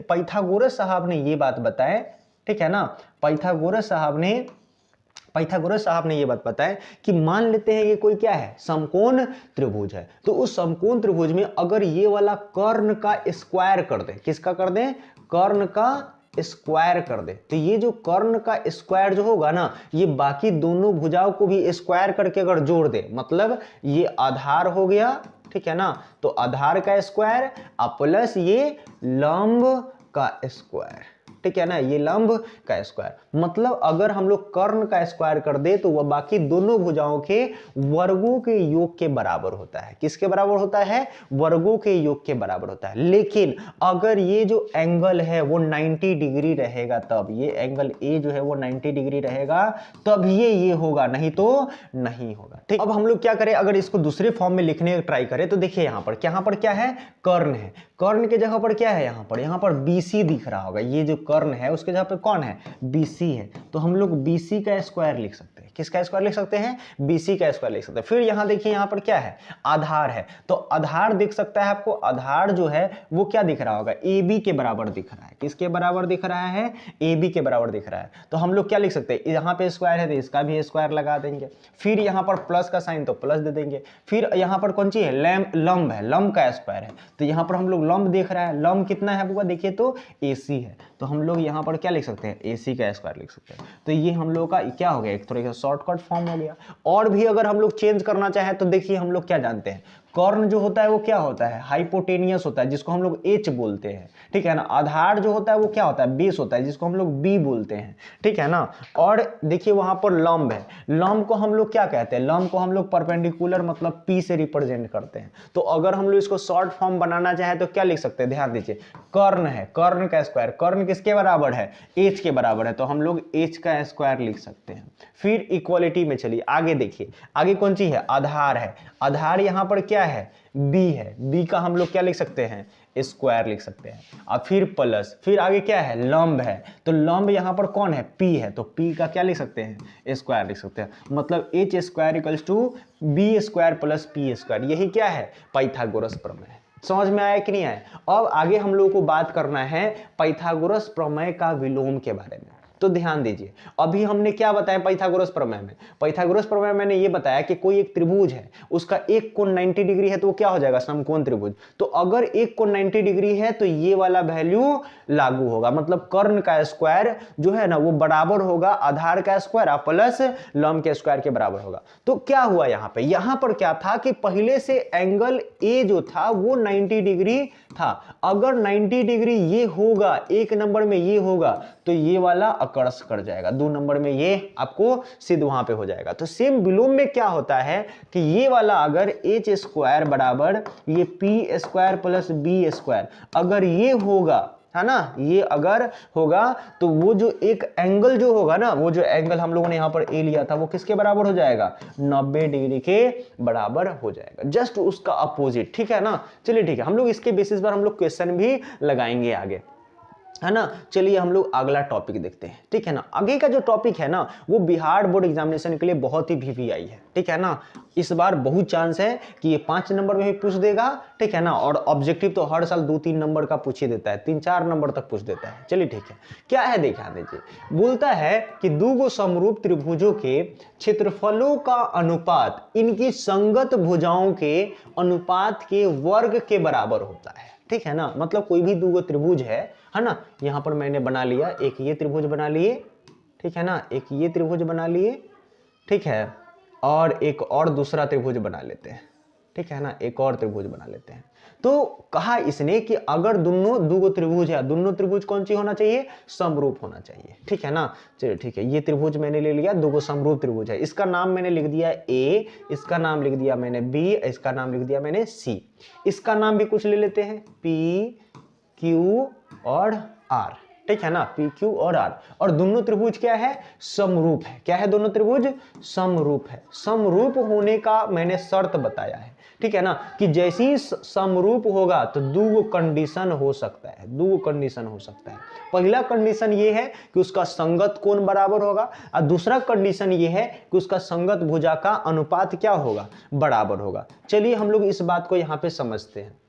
पाइथागोरस साहब ने ये बात बताए, ठीक है ना। पाइथागोरस साहब ने पाइथागोरस साहब ने ये बात बताया कि मान लेते हैं ये कोई क्या है, समकोण त्रिभुज है। तो उस समकोण त्रिभुज में अगर ये वाला कर्ण का स्क्वायर कर दे, किसका कर दे, कर्ण का स्क्वायर कर दे, तो ये जो कर्ण का स्क्वायर जो होगा ना, ये बाकी दोनों भुजाओं को भी स्क्वायर करके अगर जोड़ दे, मतलब ये आधार हो गया, ठीक है ना, तो आधार का स्क्वायर प्लस ये लंब का स्क्वायर, ठीक है ना, ये लंब का स्क्वायर, मतलब अगर हम लोग कर्ण का स्क्वायर कर दे तो वह बाकी दोनों भुजाओं के वर्गों के योग के बराबर होता है। किसके बराबर होता है, वर्गों के योग के बराबर होता है। लेकिन अगर ये जो एंगल है वो 90 डिग्री रहेगा, तब ये एंगल ए जो है वो 90 डिग्री रहेगा, तब ये होगा, नहीं तो नहीं होगा। ठीक, अब हम लोग क्या करें, अगर इसको दूसरे फॉर्म में लिखने ट्राई करें तो देखिए यहाँ पर क्या है, कर्ण है, कर्ण के जगह पर क्या है, यहाँ पर BC दिख रहा होगा, ये जो कर्ण है उसके जगह पे कौन है, BC है, तो हम लोग BC का स्क्वायर लिख सकते हैं। किसका स्क्वायर लिख सकते हैं, BC का स्क्वायर लिख सकते हैं। फिर यहाँ देखिए यहाँ पर क्या है, आधार है, तो आधार दिख सकता है आपको, आधार जो है वो क्या दिख रहा होगा, AB के बराबर दिख रहा है। किसके बराबर दिख रहा है, AB के बराबर दिख रहा है। तो हम लोग क्या लिख सकते हैं, यहाँ पे स्क्वायर है तो इसका भी स्क्वायर लगा देंगे, फिर यहाँ पर प्लस का साइन तो प्लस दे देंगे, फिर यहाँ पर कौन सी है, लंब है, लंब का स्क्वायर है, तो यहाँ पर हम लोग लंब देख रहा है, लंब कितना है बुआ, देखिए तो AC है, तो हम लोग यहाँ पर क्या लिख सकते हैं, AC का स्क्वायर लिख सकते हैं। तो ये हम लोग का क्या हो गया, एक थोड़ा सा शॉर्टकट फॉर्म हो गया। और भी अगर हम लोग चेंज करना चाहें तो देखिए हम लोग क्या जानते हैं, कर्ण जो होता है वो क्या होता है, हाइपोटेनियस होता है, जिसको हम लोग H बोलते हैं, ठीक है ना। आधार जो होता है वो क्या होता है, बेस होता है, जिसको हम लोग B बोलते हैं, ठीक है ना। और देखिए वहां पर लंब है, लंब को हम लोग क्या कहते हैं, लंब को हम लोग परपेंडिकुलर मतलब P से रिप्रेजेंट करते हैं। तो अगर हम लोग इसको शॉर्ट फॉर्म बनाना चाहे तो क्या लिख सकते हैं, ध्यान दीजिए, कर्ण है, कर्ण का स्क्वायर, कर्ण किसके बराबर है, H के बराबर है, तो हम लोग H का स्क्वायर लिख सकते हैं। फिर इक्वालिटी में चलिए आगे देखिए, आगे कौन सी है, आधार है, आधार यहाँ पर क्या है, B है, B का हम लोग क्या लिख सकते हैं, स्क्वायर लिख सकते हैं। और फिर प्लस, फिर आगे क्या है, लंब है, तो लंब यहाँ पर कौन है, P है, तो P का क्या लिख सकते हैं, स्क्वायर लिख सकते हैं। मतलब H square equals to B square plus P square, यही क्या है, पाइथागोरस प्रमेय। समझ में आया कि नहीं आया। अब आगे हम लोगों को बात करना है पाइथागोरस प्रमेय का विलोम के बारे में। तो ध्यान दीजिए, अभी हमने क्या बताया पाइथागोरस प्रमेय में, पाइथागोरस प्रमेय में मैंने ये बताया कि कोई एक त्रिभुज है, उसका एक कोण 90 डिग्री है तो वो क्या हो जाएगा, समकोण त्रिभुज। तो अगर एक कोण 90 डिग्री है तो ये वाला वैल्यू लागू होगा, मतलब कर्ण का स्क्वायर जो है ना वो बराबर होगा आधार का स्क्वायर प्लस लंब के स्क्वायर के बराबर होगा। तो क्या हुआ यहाँ पर क्या था कि पहले से एंगल ए जो था वो 90 डिग्री था, अगर 90 डिग्री ये होगा, एक नंबर में ये होगा, तो ये वाला अकर्ष कर जाएगा, 2 नंबर में ये आपको सिद्ध वहां पे हो जाएगा। तो सेम विलोम में क्या होता है कि ये वाला अगर H स्क्वायर बराबर ये P square plus B square अगर ये होगा, है ना, ये अगर होगा तो वो जो एक एंगल जो होगा ना, वो जो एंगल हम लोगों ने यहाँ पर ए लिया था वो किसके बराबर हो जाएगा, 90 डिग्री के बराबर हो जाएगा, जस्ट उसका अपोजिट, ठीक है ना। चलिए ठीक है, हम लोग इसके बेसिस पर हम लोग क्वेश्चन भी लगाएंगे आगे, है ना। चलिए हम लोग अगला टॉपिक देखते हैं, ठीक है ना। आगे का जो टॉपिक है ना वो बिहार बोर्ड एग्जामिनेशन के लिए बहुत ही VVI है, ठीक है ना। इस बार बहुत चांस है कि ये 5 नंबर में भी पूछ देगा, ठीक है ना। और ऑब्जेक्टिव तो हर साल 2-3 नंबर का पूछ ही देता है, 3-4 नंबर तक पूछ देता है। चलिए ठीक है, क्या है देखा दीजिए, बोलता है कि दो समरूप त्रिभुजों के क्षेत्रफलों का अनुपात इनकी संगत भुजाओं के अनुपात के वर्ग के बराबर होता है, ठीक है ना। मतलब कोई भी दो त्रिभुज है ना, यहां पर मैंने बना लिया, एक ये त्रिभुज बना लिए, ठीक है ना, एक ये त्रिभुज बना लिए, ठीक है, और एक और दूसरा त्रिभुज बना लेते हैं, ठीक है ना, एक और त्रिभुज बना लेते हैं। तो कहा इसने कि अगर दोनों दो त्रिभुज है, दोनों त्रिभुज कौन सी होना चाहिए, समरूप होना चाहिए, ठीक है ना। चलिए ठीक है, ये त्रिभुज मैंने ले लिया, दो समरूप त्रिभुज है, इसका नाम मैंने लिख दिया A, इसका नाम लिख दिया मैंने B, इसका नाम लिख दिया मैंने C, इसका नाम भी कुछ ले लेते हैं P, Q और R, ठीक है ना, P, Q और R। और दोनों त्रिभुज क्या है, समरूप है। क्या है, दोनों त्रिभुज समरूप है। समरूप होने का मैंने शर्त बताया है, ठीक है ना, कि जैसे ही समरूप होगा तो दो कंडीशन हो सकता है, दो कंडीशन हो सकता है। पहला कंडीशन ये है कि उसका संगत कोण बराबर होगा, और दूसरा कंडीशन ये है कि उसका संगत भुजा का अनुपात क्या होगा, बराबर होगा। चलिए हम लोग इस बात को यहां पे समझते हैं।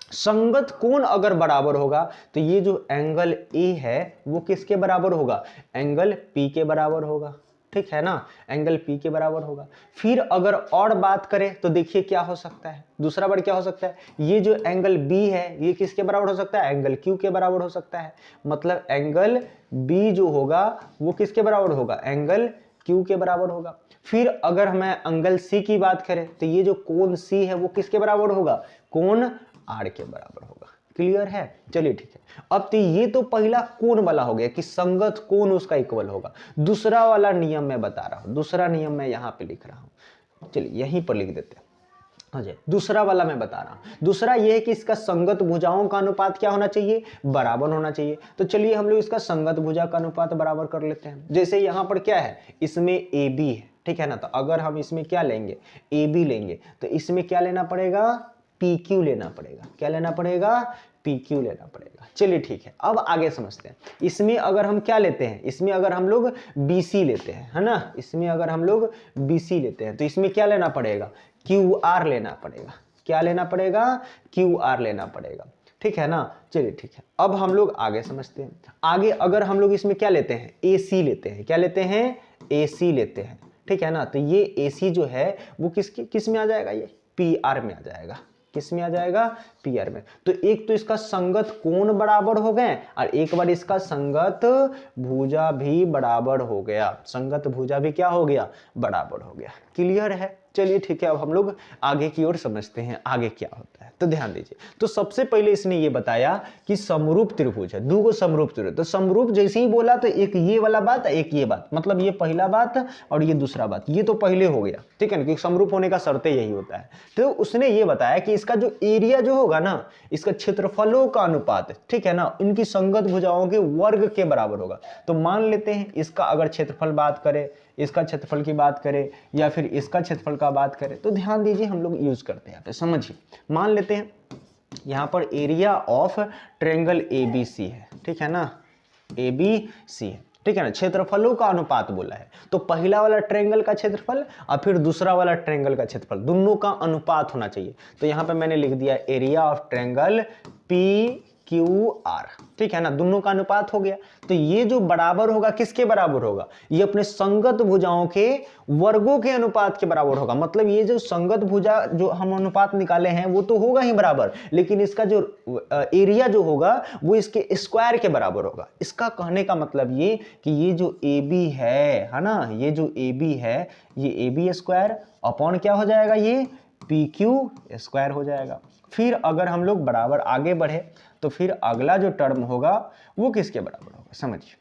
संगत कोण अगर बराबर होगा तो ये जो एंगल ए है वो किसके बराबर होगा, एंगल P के बराबर होगा, ठीक है ना, एंगल P के बराबर होगा। फिर अगर और बात करें तो देखिए क्या हो सकता है, दूसरा वर्ड क्या हो सकता है, ये जो एंगल B है ये किसके बराबर हो सकता है, एंगल Q के बराबर हो सकता है। मतलब एंगल B जो होगा वो किसके बराबर होगा, एंगल Q के बराबर होगा। फिर अगर हमें एंगल C की बात करें तो ये जो कोण C है वो किसके बराबर होगा, कोण R के बराबर होगा। क्लियर है, चलिए ठीक है। अब तो ये तो पहला कोण वाला हो गया कि संगत कोण उसका इक्वल होगा। दूसरा वाला नियम मैं बता रहा हूं, दूसरा नियम मैं यहां पे लिख रहा हूं, चलिए यहीं पर लिख देते हैं। हाँ जी, दूसरा वाला मैं बता रहा हूं। दूसरा ये है कि इसका संगत भुजाओं का अनुपात क्या होना चाहिए, बराबर होना चाहिए। तो चलिए हम लोग इसका संगत भुजा का अनुपात बराबर कर लेते हैं। जैसे यहां पर क्या है, इसमें AB है, ठीक है ना, तो अगर हम इसमें क्या लेंगे, AB लेंगे, तो इसमें क्या लेना पड़ेगा, PQ लेना पड़ेगा। क्या लेना पड़ेगा, PQ लेना पड़ेगा। चलिए ठीक है, अब आगे समझते हैं। इसमें अगर हम क्या लेते हैं, इसमें अगर हम लोग BC लेते हैं, है ना, इसमें अगर हम लोग BC लेते हैं तो इसमें क्या लेना पड़ेगा, QR लेना पड़ेगा। क्या लेना पड़ेगा, QR लेना पड़ेगा, ठीक है ना। चलिए ठीक है, अब हम लोग आगे समझते हैं। आगे अगर हम लोग इसमें क्या लेते हैं, AC लेते हैं। क्या लेते हैं, AC लेते हैं, ठीक है ना। तो ये AC जो है वो किस में आ जाएगा, ये PR में आ जाएगा। किस में आ जाएगा, PR में। तो एक तो इसका संगत कोण बराबर हो गए और एक बार इसका संगत भुजा भी बराबर हो गया। संगत भुजा भी क्या हो गया, बराबर हो गया। क्लियर है, चलिए ठीक है। अब हम लोग आगे की ओर समझते हैं आगे क्या होता है। तो ध्यान दीजिए, तो सबसे पहले इसने ये बताया कि समरूप त्रिभुज है, दो समरूप त्रिभुज। तो समरूप जैसे ही बोला तो एक ये वाला बात, एक ये बात, मतलब ये पहला बात और ये दूसरा बात, ये तो पहले हो गया, ठीक है ना, क्योंकि समरूप होने का शर्त यही होता है। तो उसने ये बताया कि इसका जो एरिया जो होगा ना, इसका क्षेत्रफलों का अनुपात, ठीक है ना, इनकी संगत भुजाओं के वर्ग के बराबर होगा। तो मान लेते हैं इसका अगर क्षेत्रफल बात करें, इसका क्षेत्रफल की बात करें या फिर इसका क्षेत्रफल का बात करें, तो ध्यान दीजिए हम लोग यूज करते हैं यहाँ पे, समझिए। मान लेते हैं यहाँ पर एरिया ऑफ ट्रायंगल ABC है, ठीक है ना, ABC है, ठीक है ना। क्षेत्रफलों का अनुपात बोला है, तो पहला वाला ट्रायंगल का क्षेत्रफल और फिर दूसरा वाला ट्रायंगल का क्षेत्रफल, दोनों का अनुपात होना चाहिए। तो यहाँ पे मैंने लिख दिया एरिया ऑफ ट्रायंगल PQR, ठीक है ना, दोनों का अनुपात हो गया। तो ये जो बराबर होगा किसके बराबर होगा, ये अपने संगत भुजाओं के वर्गों के अनुपात के बराबर होगा। मतलब ये जो संगत भुजा जो हम अनुपात निकाले हैं वो तो होगा ही बराबर, लेकिन इसका जो एरिया जो होगा वो इसके स्क्वायर के बराबर होगा। इसका कहने का मतलब ये कि ये जो AB है ना, ये जो AB है, ये AB स्क्वायर अपॉन क्या हो जाएगा, ये PQ स्क्वायर हो जाएगा। फिर अगर हम लोग बराबर आगे बढ़े तो फिर अगला जो टर्म होगा वो किसके बराबर होगा, समझिए,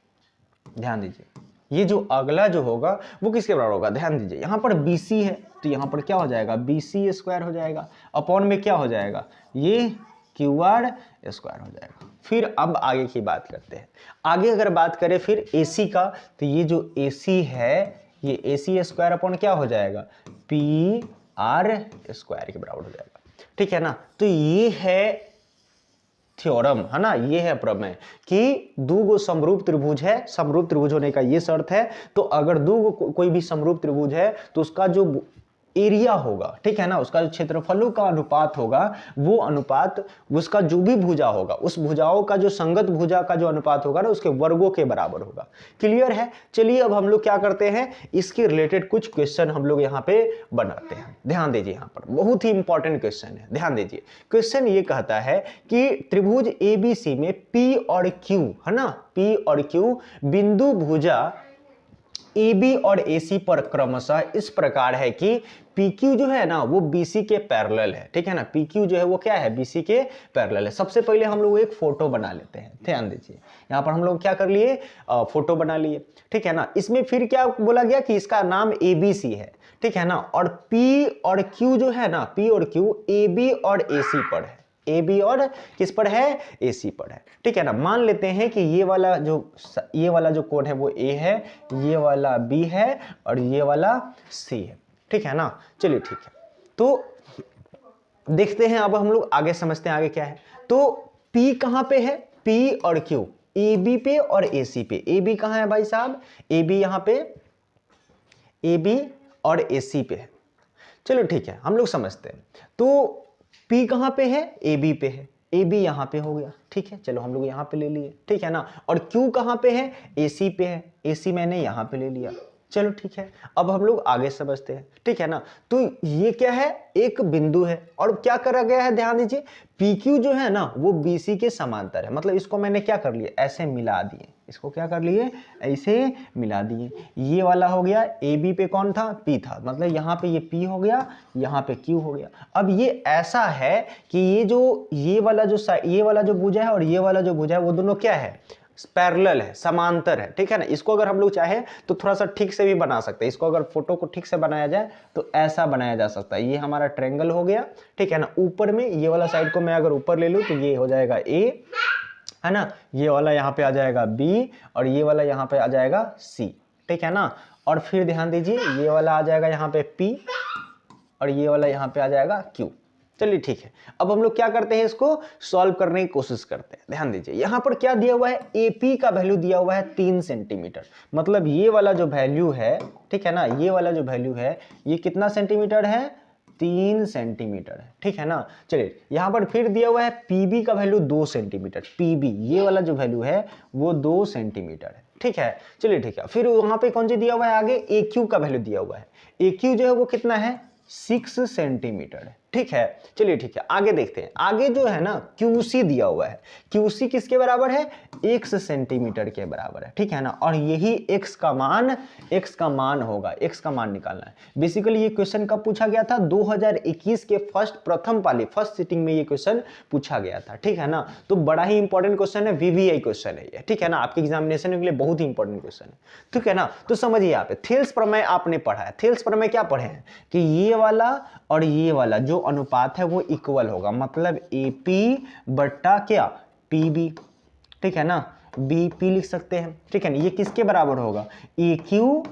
ध्यान दीजिए। ये जो अगला जो होगा वो किसके बराबर होगा, ध्यान दीजिए। यहां पर BC है तो यहां पर क्या हो जाएगा, BC स्क्वायर हो जाएगा, अपॉन में क्या हो जाएगा, ये QR स्क्वायर हो जाएगा। फिर अब आगे की बात करते हैं। आगे अगर बात करें फिर AC का, तो ये जो AC है ये AC स्क्वायर अपॉन क्या हो जाएगा, PR स्क्वायर के बराबर हो जाएगा, ठीक है ना। तो ये है थ्योरम, है ना, ये है प्रमेय कि दो गो समरूप त्रिभुज है, समरूप त्रिभुज होने का ये शर्त है। तो अगर दो गो कोई भी समरूप त्रिभुज है तो उसका जो एरिया होगा, ठीक है ना, उसका जो क्षेत्रफलों का अनुपात होगा वो अनुपात उसका जो भी भुजा होगा उस भुजाओं का जो संगत भुजा का जो अनुपात होगा ना उसके वर्गों के बराबर होगा। क्लियर है, चलिए अब हम लोग क्या करते हैं, इसके रिलेटेड कुछ क्वेश्चन हम लोग यहाँ पे बनाते हैं। ध्यान दीजिए, यहाँ पर बहुत ही इंपॉर्टेंट क्वेश्चन है, ध्यान दीजिए। क्वेश्चन ये कहता है कि त्रिभुज ABC में P और Q, है ना, P और Q बिंदु भुजा AB और AC पर क्रमशः इस प्रकार है कि PQ जो है ना वो BC के पैरेलल है, ठीक है ना। PQ जो है वो क्या है, BC के पैरेलल है। सबसे पहले हम लोग एक फोटो बना लेते हैं, ध्यान दीजिए। यहाँ पर हम लोग क्या कर लिए, फोटो बना लिए, ठीक है ना। इसमें फिर क्या बोला गया कि इसका नाम ABC है, ठीक है ना। और P और Q जो है ना, P और Q AB और AC पर है, AB और किस पर है, AC पर है, ठीक है ना। मान लेते हैं कि ये वाला जो कोण है वो A है, ये वाला B है और ये वाला C है, ठीक है ना। चलिए ठीक है, तो देखते हैं अब हम लोग आगे समझते हैं आगे क्या है। तो P कहां पे है, P और Q AB पे और AC पे। AB कहां है भाई साहब, AB यहां पे, AB और AC पे है। चलो ठीक है, हम लोग समझते हैं। तो P कहां पे है, AB पे है, AB यहां पे हो गया, ठीक है। चलो हम लोग यहां पे ले लिए, ठीक है ना। और Q कहां पे है, AC पे है, AC मैंने यहां पे ले लिया, चलो ठीक है, अब हम लोग आगे समझते हैं, ठीक है ना। तो ये क्या है, एक बिंदु है और क्या करा गया है, ध्यान दीजिए, PQ जो है ना वो BC के समांतर है। मतलब इसको मैंने क्या कर लिया, ऐसे मिला दिए, इसको क्या कर लिए, ऐसे मिला दिए। ये वाला हो गया AB पे कौन था, P था, मतलब यहाँ पे ये P हो गया, यहाँ पे Q हो गया। अब ये ऐसा है कि ये वाला जो भुजा है और ये वाला जो भुजा है वो दोनों क्या है, पैरेलल है, समांतर है, ठीक है ना। इसको अगर हम लोग चाहे तो थोड़ा सा ठीक से भी बना सकते हैं। इसको अगर फोटो को ठीक से बनाया जाए तो ऐसा बनाया जा सकता है। ये हमारा ट्रायंगल हो गया, ठीक है ना। ऊपर में ये वाला साइड को मैं अगर ऊपर ले लूं तो ये हो जाएगा A, है ना। ये वाला यहाँ पे आ जाएगा B और ये वाला यहाँ पे आ जाएगा C, ठीक है ना। और फिर ध्यान दीजिए ये वाला आ जाएगा यहाँ पे P और ये वाला यहाँ पे आ जाएगा Q। चलिए ठीक है, अब हम लोग क्या करते हैं, इसको सॉल्व करने की कोशिश करते हैं। ध्यान दीजिए यहाँ पर क्या दिया हुआ है, AP का वैल्यू दिया हुआ है 3 सेंटीमीटर। मतलब ये वाला जो वैल्यू है, ठीक है ना, ये वाला जो वैल्यू है ये कितना सेंटीमीटर है, 3 सेंटीमीटर है, ठीक है ना। चलिए यहाँ पर फिर दिया हुआ है PB का वैल्यू 2 सेंटीमीटर। PB ये वाला जो वैल्यू है वो 2 सेंटीमीटर है, ठीक है। चलिए ठीक है, फिर वहां पे कौन सी दिया हुआ है, आगे AQ का वैल्यू दिया हुआ है। AQ जो है वो कितना है, 6 सेंटीमीटर है, ठीक है। चलिए ठीक है, आगे देखते हैं। आगे जो है ना QC दिया हुआ है। QC किसके बराबर है, x सेंटीमीटर के बराबर है, ठीक है ना। और यही x का मान होगा, x का मान निकालना है। बेसिकली ये क्वेश्चन कब पूछा गया था, 2021 के फर्स्ट सिटिंग में ये क्वेश्चन पूछा गया था, ठीक है ना। तो बड़ा ही इंपॉर्टेंट क्वेश्चन है, VVI क्वेश्चन है ये, ठीक है ना। आपके एग्जामिनेशन के लिए बहुत ही इंपॉर्टेंट क्वेश्चन है, ठीक है ना। तो समझिए यहाँ पे थेल्स प्रमेय आपने पढ़ा है। थेल्स प्रमेय क्या पढ़े हैं कि ये वाला और ये वाला जो अनुपात है वो इक्वल होगा, मतलब AP बट्टा क्या, PB, ठीक है ना। BP लिख सकते हैं, ठीक है ना। ये किसके बराबर होगा, AQ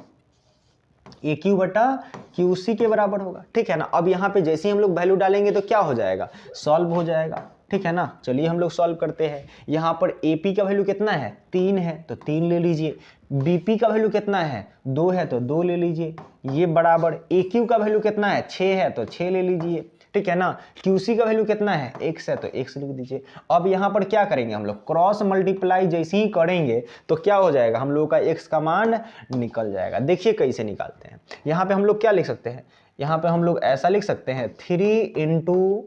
बटा QC के बराबर होगा, ठीक है ना। अब यहाँ पे जैसे ही हम लोग वैल्यू डालेंगे तो क्या हो जाएगा, सॉल्व हो जाएगा, ठीक है ना। चलिए हम लोग सॉल्व करते हैं। यहाँ पर AP का वैल्यू कितना है, 3 है तो 3 ले लीजिए। BP का वैल्यू कितना है, 2 है तो 2 ले लीजिए। ये बराबर AQ का वैल्यू कितना है, 6 है तो 6 ले लीजिए, ठीक है ना। QC का वैल्यू कितना है, x है तो x लिख दीजिए। अब यहाँ पर क्या करेंगे हम लोग, क्रॉस मल्टीप्लाई जैसे ही करेंगे तो क्या हो जाएगा, हम लोग का x का मान निकल जाएगा। देखिए कैसे निकालते हैं। यहाँ पे हम लोग क्या लिख सकते हैं, यहाँ पे हम लोग ऐसा लिख सकते हैं 3 इंटू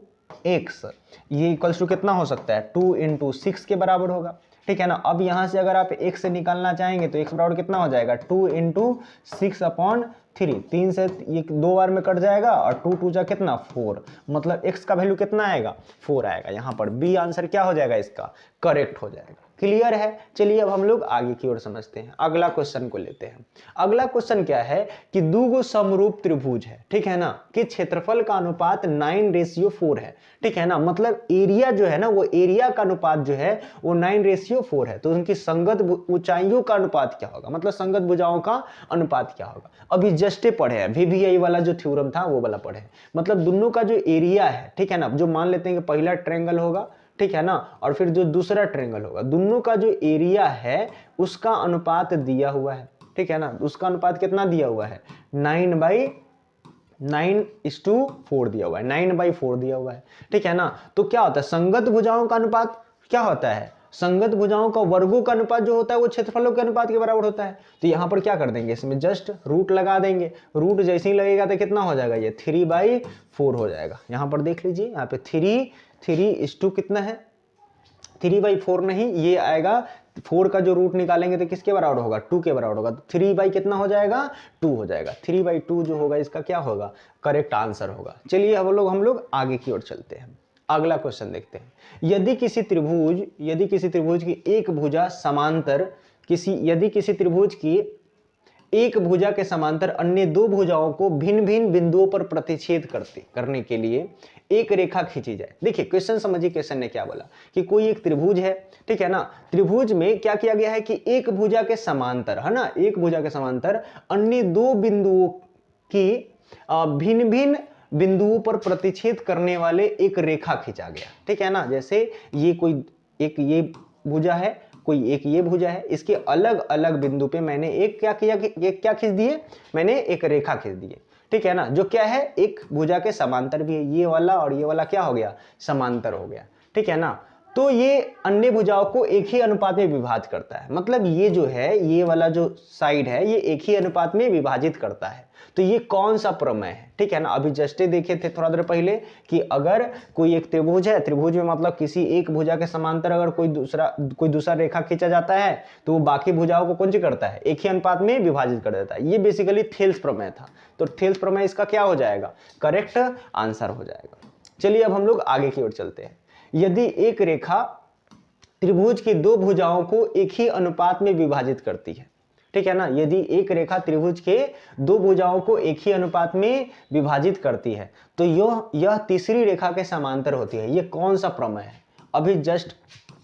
x, ये इक्वल्स टू कितना हो सकता है, 2 इंटू 6 के बराबर होगा, ठीक है ना। अब यहाँ से अगर आप x से निकालना चाहेंगे तो x बराबर कितना हो जाएगा, 2 इंटू 6/3। 3 से ये 2 बार में कट जाएगा और 2 2 जा कितना, 4, मतलब x का वैल्यू कितना आएगा, 4 आएगा। यहाँ पर B आंसर क्या हो जाएगा, इसका करेक्ट हो जाएगा। क्लियर है। चलिए अब हम लोग आगे की ओर समझते हैं, अगला क्वेश्चन को लेते हैं। अगला क्वेश्चन क्या है कि दो समरूप त्रिभुज है, ठीक है ना, कि क्षेत्रफल का अनुपात 9:4 है, ठीक है ना। मतलब एरिया जो है ना, वो एरिया का अनुपात जो है वो 9:4 है। तो उनकी संगत ऊंचाइयों का अनुपात क्या होगा, मतलब संगत भुजाओं का अनुपात क्या होगा। अभी जस्ट पढ़े हैं, VVI वाला जो थ्योरम था वो वाला पढ़े हैं। मतलब दोनों का जो एरिया है, ठीक है ना, जो मान लेते हैं कि पहला ट्रायंगल होगा, ठीक है ना, और फिर जो दूसरा ट्रायंगल होगा, दोनों का जो एरिया है उसका अनुपात दिया हुआ है, ठीक है ना। उसका अनुपात कितना दिया हुआ है, 9:4 दिया हुआ है, 9/4 दिया हुआ है, ठीक है ना। तो क्या होता है, संगत भुजाओं का अनुपात क्या होता है, संगत भुजाओं का वर्गों का अनुपात जो होता है वो क्षेत्रफलों के अनुपात के बराबर होता है। तो यहाँ पर क्या कर देंगे, इसमें जस्ट रूट लगा देंगे। रूट जैसे ही लगेगा तो कितना हो जाएगा, ये 3/4 हो जाएगा। यहाँ पर देख लीजिए, यहाँ पे 3 कितना है, 3/4 नहीं, ये आएगा 4 का जो रूट निकालेंगे तो किसके बराबर होगा, 2 के बराबर होगा। तो 3 कितना हो जाएगा, 2 हो जाएगा। 3/2 जो होगा इसका क्या होगा, करेक्ट आंसर होगा। चलिए अब हम लोग आगे की ओर चलते हैं, अगला क्वेश्चन देखते हैं। यदि किसी त्रिभुज की एक भुजा समांतर यदि किसी त्रिभुज की एक भुजा के समांतर अन्य दो भुजाओं को भिन्न भिन्न बिंदुओं पर प्रतिच्छेद करने के लिए एक रेखा खींची जाए। देखिए क्वेश्चन समझिए, क्वेश्चन ने क्या बोला कि कोई एक त्रिभुज है, ठीक है ना। त्रिभुज में क्या किया गया है कि एक भुजा के समांतर, है ना, एक भुजा के समांतर अन्य दो बिंदुओं की भिन्न भिन्न बिंदुओं पर प्रतिच्छेद करने वाले एक रेखा खींचा गया, ठीक है ना। जैसे ये कोई एक ये भुजा है, कोई एक ये भुजा है, इसके अलग अलग बिंदु पे मैंने एक क्या किया, एक क्या खींच दिए, मैंने एक रेखा खींच दी है, ठीक है ना, जो क्या है एक भुजा के समांतर भी है। ये वाला और ये वाला क्या हो गया, समांतर हो गया, ठीक है ना। तो ये अन्य भुजाओं को एक ही अनुपात में विभाजित करता है। मतलब ये जो है, ये वाला जो साइड है, ये एक ही अनुपात में विभाजित करता है। तो ये कौन सा प्रमेय है, ठीक है ना। अभी जस्ट देखे थे थोड़ा देर पहले कि अगर कोई एक त्रिभुज है, त्रिभुज में मतलब किसी एक भुजा के समांतर अगर कोई दूसरा रेखा खींचा जाता है तो वो बाकी भुजाओं को कौन सी करता है, एक ही अनुपात में विभाजित कर देता है। ये बेसिकली थेल्स प्रमेय था। तो थेल्स प्रमेय इसका क्या हो जाएगा, करेक्ट आंसर हो जाएगा। चलिए अब हम लोग आगे की ओर चलते हैं। यदि एक रेखा त्रिभुज की दो भुजाओं को एक ही अनुपात में विभाजित करती है, ठीक है ना, यदि एक रेखा त्रिभुज के दो भुजाओं को एक ही अनुपात में विभाजित करती है तो यह तीसरी रेखा के समांतर होती है। यह कौन सा प्रमेय है, अभी जस्ट,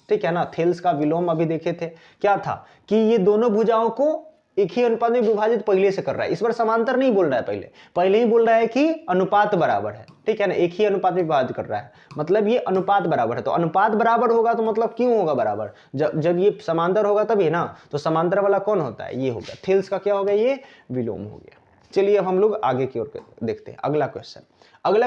ठीक है ना, थेल्स का विलोम अभी देखे थे। क्या था कि ये दोनों भुजाओं को एक ही अनुपात में विभाजित पहले से कर रहा है। इस बार समांतर नहीं बोल रहा है, पहले ही बोल रहा है कि अनुपात बराबर है, ठीक है ना, एक ही अनुपात में विभाजित कर रहा है। मतलब ये अनुपात बराबर है। तो अनुपात बराबर होगा तो मतलब क्यों होगा बराबर, जब ये समांतर होगा तभी ना। तो समांतर वाला कौन होता है, ये हो गया। थेल्स का क्या हो गया, ये विलोम हो गया। चलिए अब हम लोग आगे की ओर देखते हैं। अगला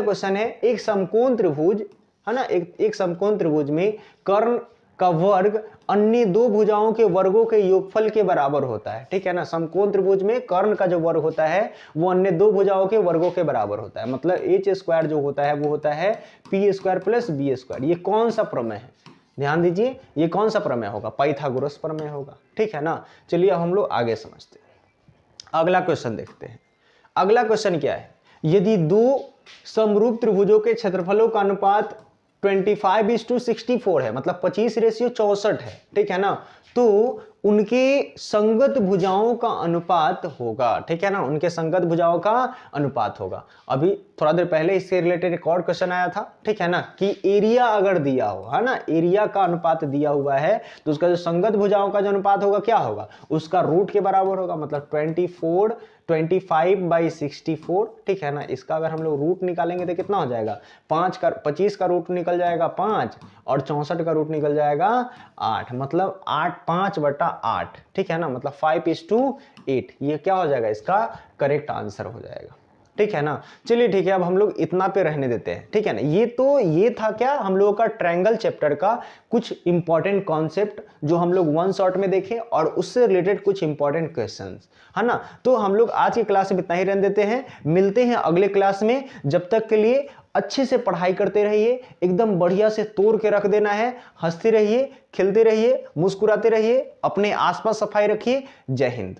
क्वेश्चन है, एक समकोण त्रिभुज है ना, एक समकोण त्रिभुज में कर्ण का वर्ग अन्य दो भुजाओं के वर्गों के योगफल के बराबर होता है, ठीक है ना। समकोण त्रिभुज में कर्ण का जो वर्ग होता है वो अन्य दो भुजाओं के वर्गों के बराबर होता है। मतलब एच स्क्वायर जो होता है वो होता है P square plus B square. ये कौन सा प्रमेय है, ध्यान दीजिए, ये कौन सा प्रमेय होगा, पाइथागोरस प्रमेय होगा, ठीक है ना। चलिए अब हम लोग आगे समझते हैं। अगला क्वेश्चन देखते हैं। अगला क्वेश्चन क्या है, यदि दो समरूप त्रिभुजों के क्षेत्रफलों का अनुपात 25:64 है, मतलब 25:64 है, ठीक है ना, तो उनके संगत भुजाओं का अनुपात होगा, ठीक है ना, उनके संगत भुजाओं का अनुपात होगा। अभी थोड़ा देर पहले इससे रिलेटेड एक और क्वेश्चन आया था, ठीक है ना, कि एरिया अगर दिया हो, है ना, एरिया का अनुपात दिया हुआ है तो उसका जो संगत भुजाओं का जो अनुपात होगा क्या होगा, उसका रूट के बराबर होगा। मतलब 25/64, ठीक है ना। इसका अगर हम लोग रूट निकालेंगे तो कितना हो जाएगा, 25 का रूट निकल जाएगा 5 और 64 का रूट निकल जाएगा 8, मतलब 5/8, ठीक है ना, मतलब 5:8। ये क्या हो जाएगा, इसका करेक्ट आंसर हो जाएगा, ठीक है ना। चलिए ठीक है, अब हम लोग इतना पे रहने देते हैं, ठीक है ना। ये था क्या, हम लोगों का ट्रायंगल चैप्टर का कुछ इंपॉर्टेंट कॉन्सेप्ट जो हम लोग वन शॉट में देखें और उससे रिलेटेड कुछ इंपॉर्टेंट क्वेश्चंस, है ना। तो हम लोग आज की क्लास में इतना ही रहने देते हैं, मिलते हैं अगले क्लास में। जब तक के लिए अच्छे से पढ़ाई करते रहिए, एकदम बढ़िया से तोड़ के रख देना है, हंसते रहिए, खेलते रहिए, मुस्कुराते रहिए, अपने आसपास सफाई रखिए। जय हिंद।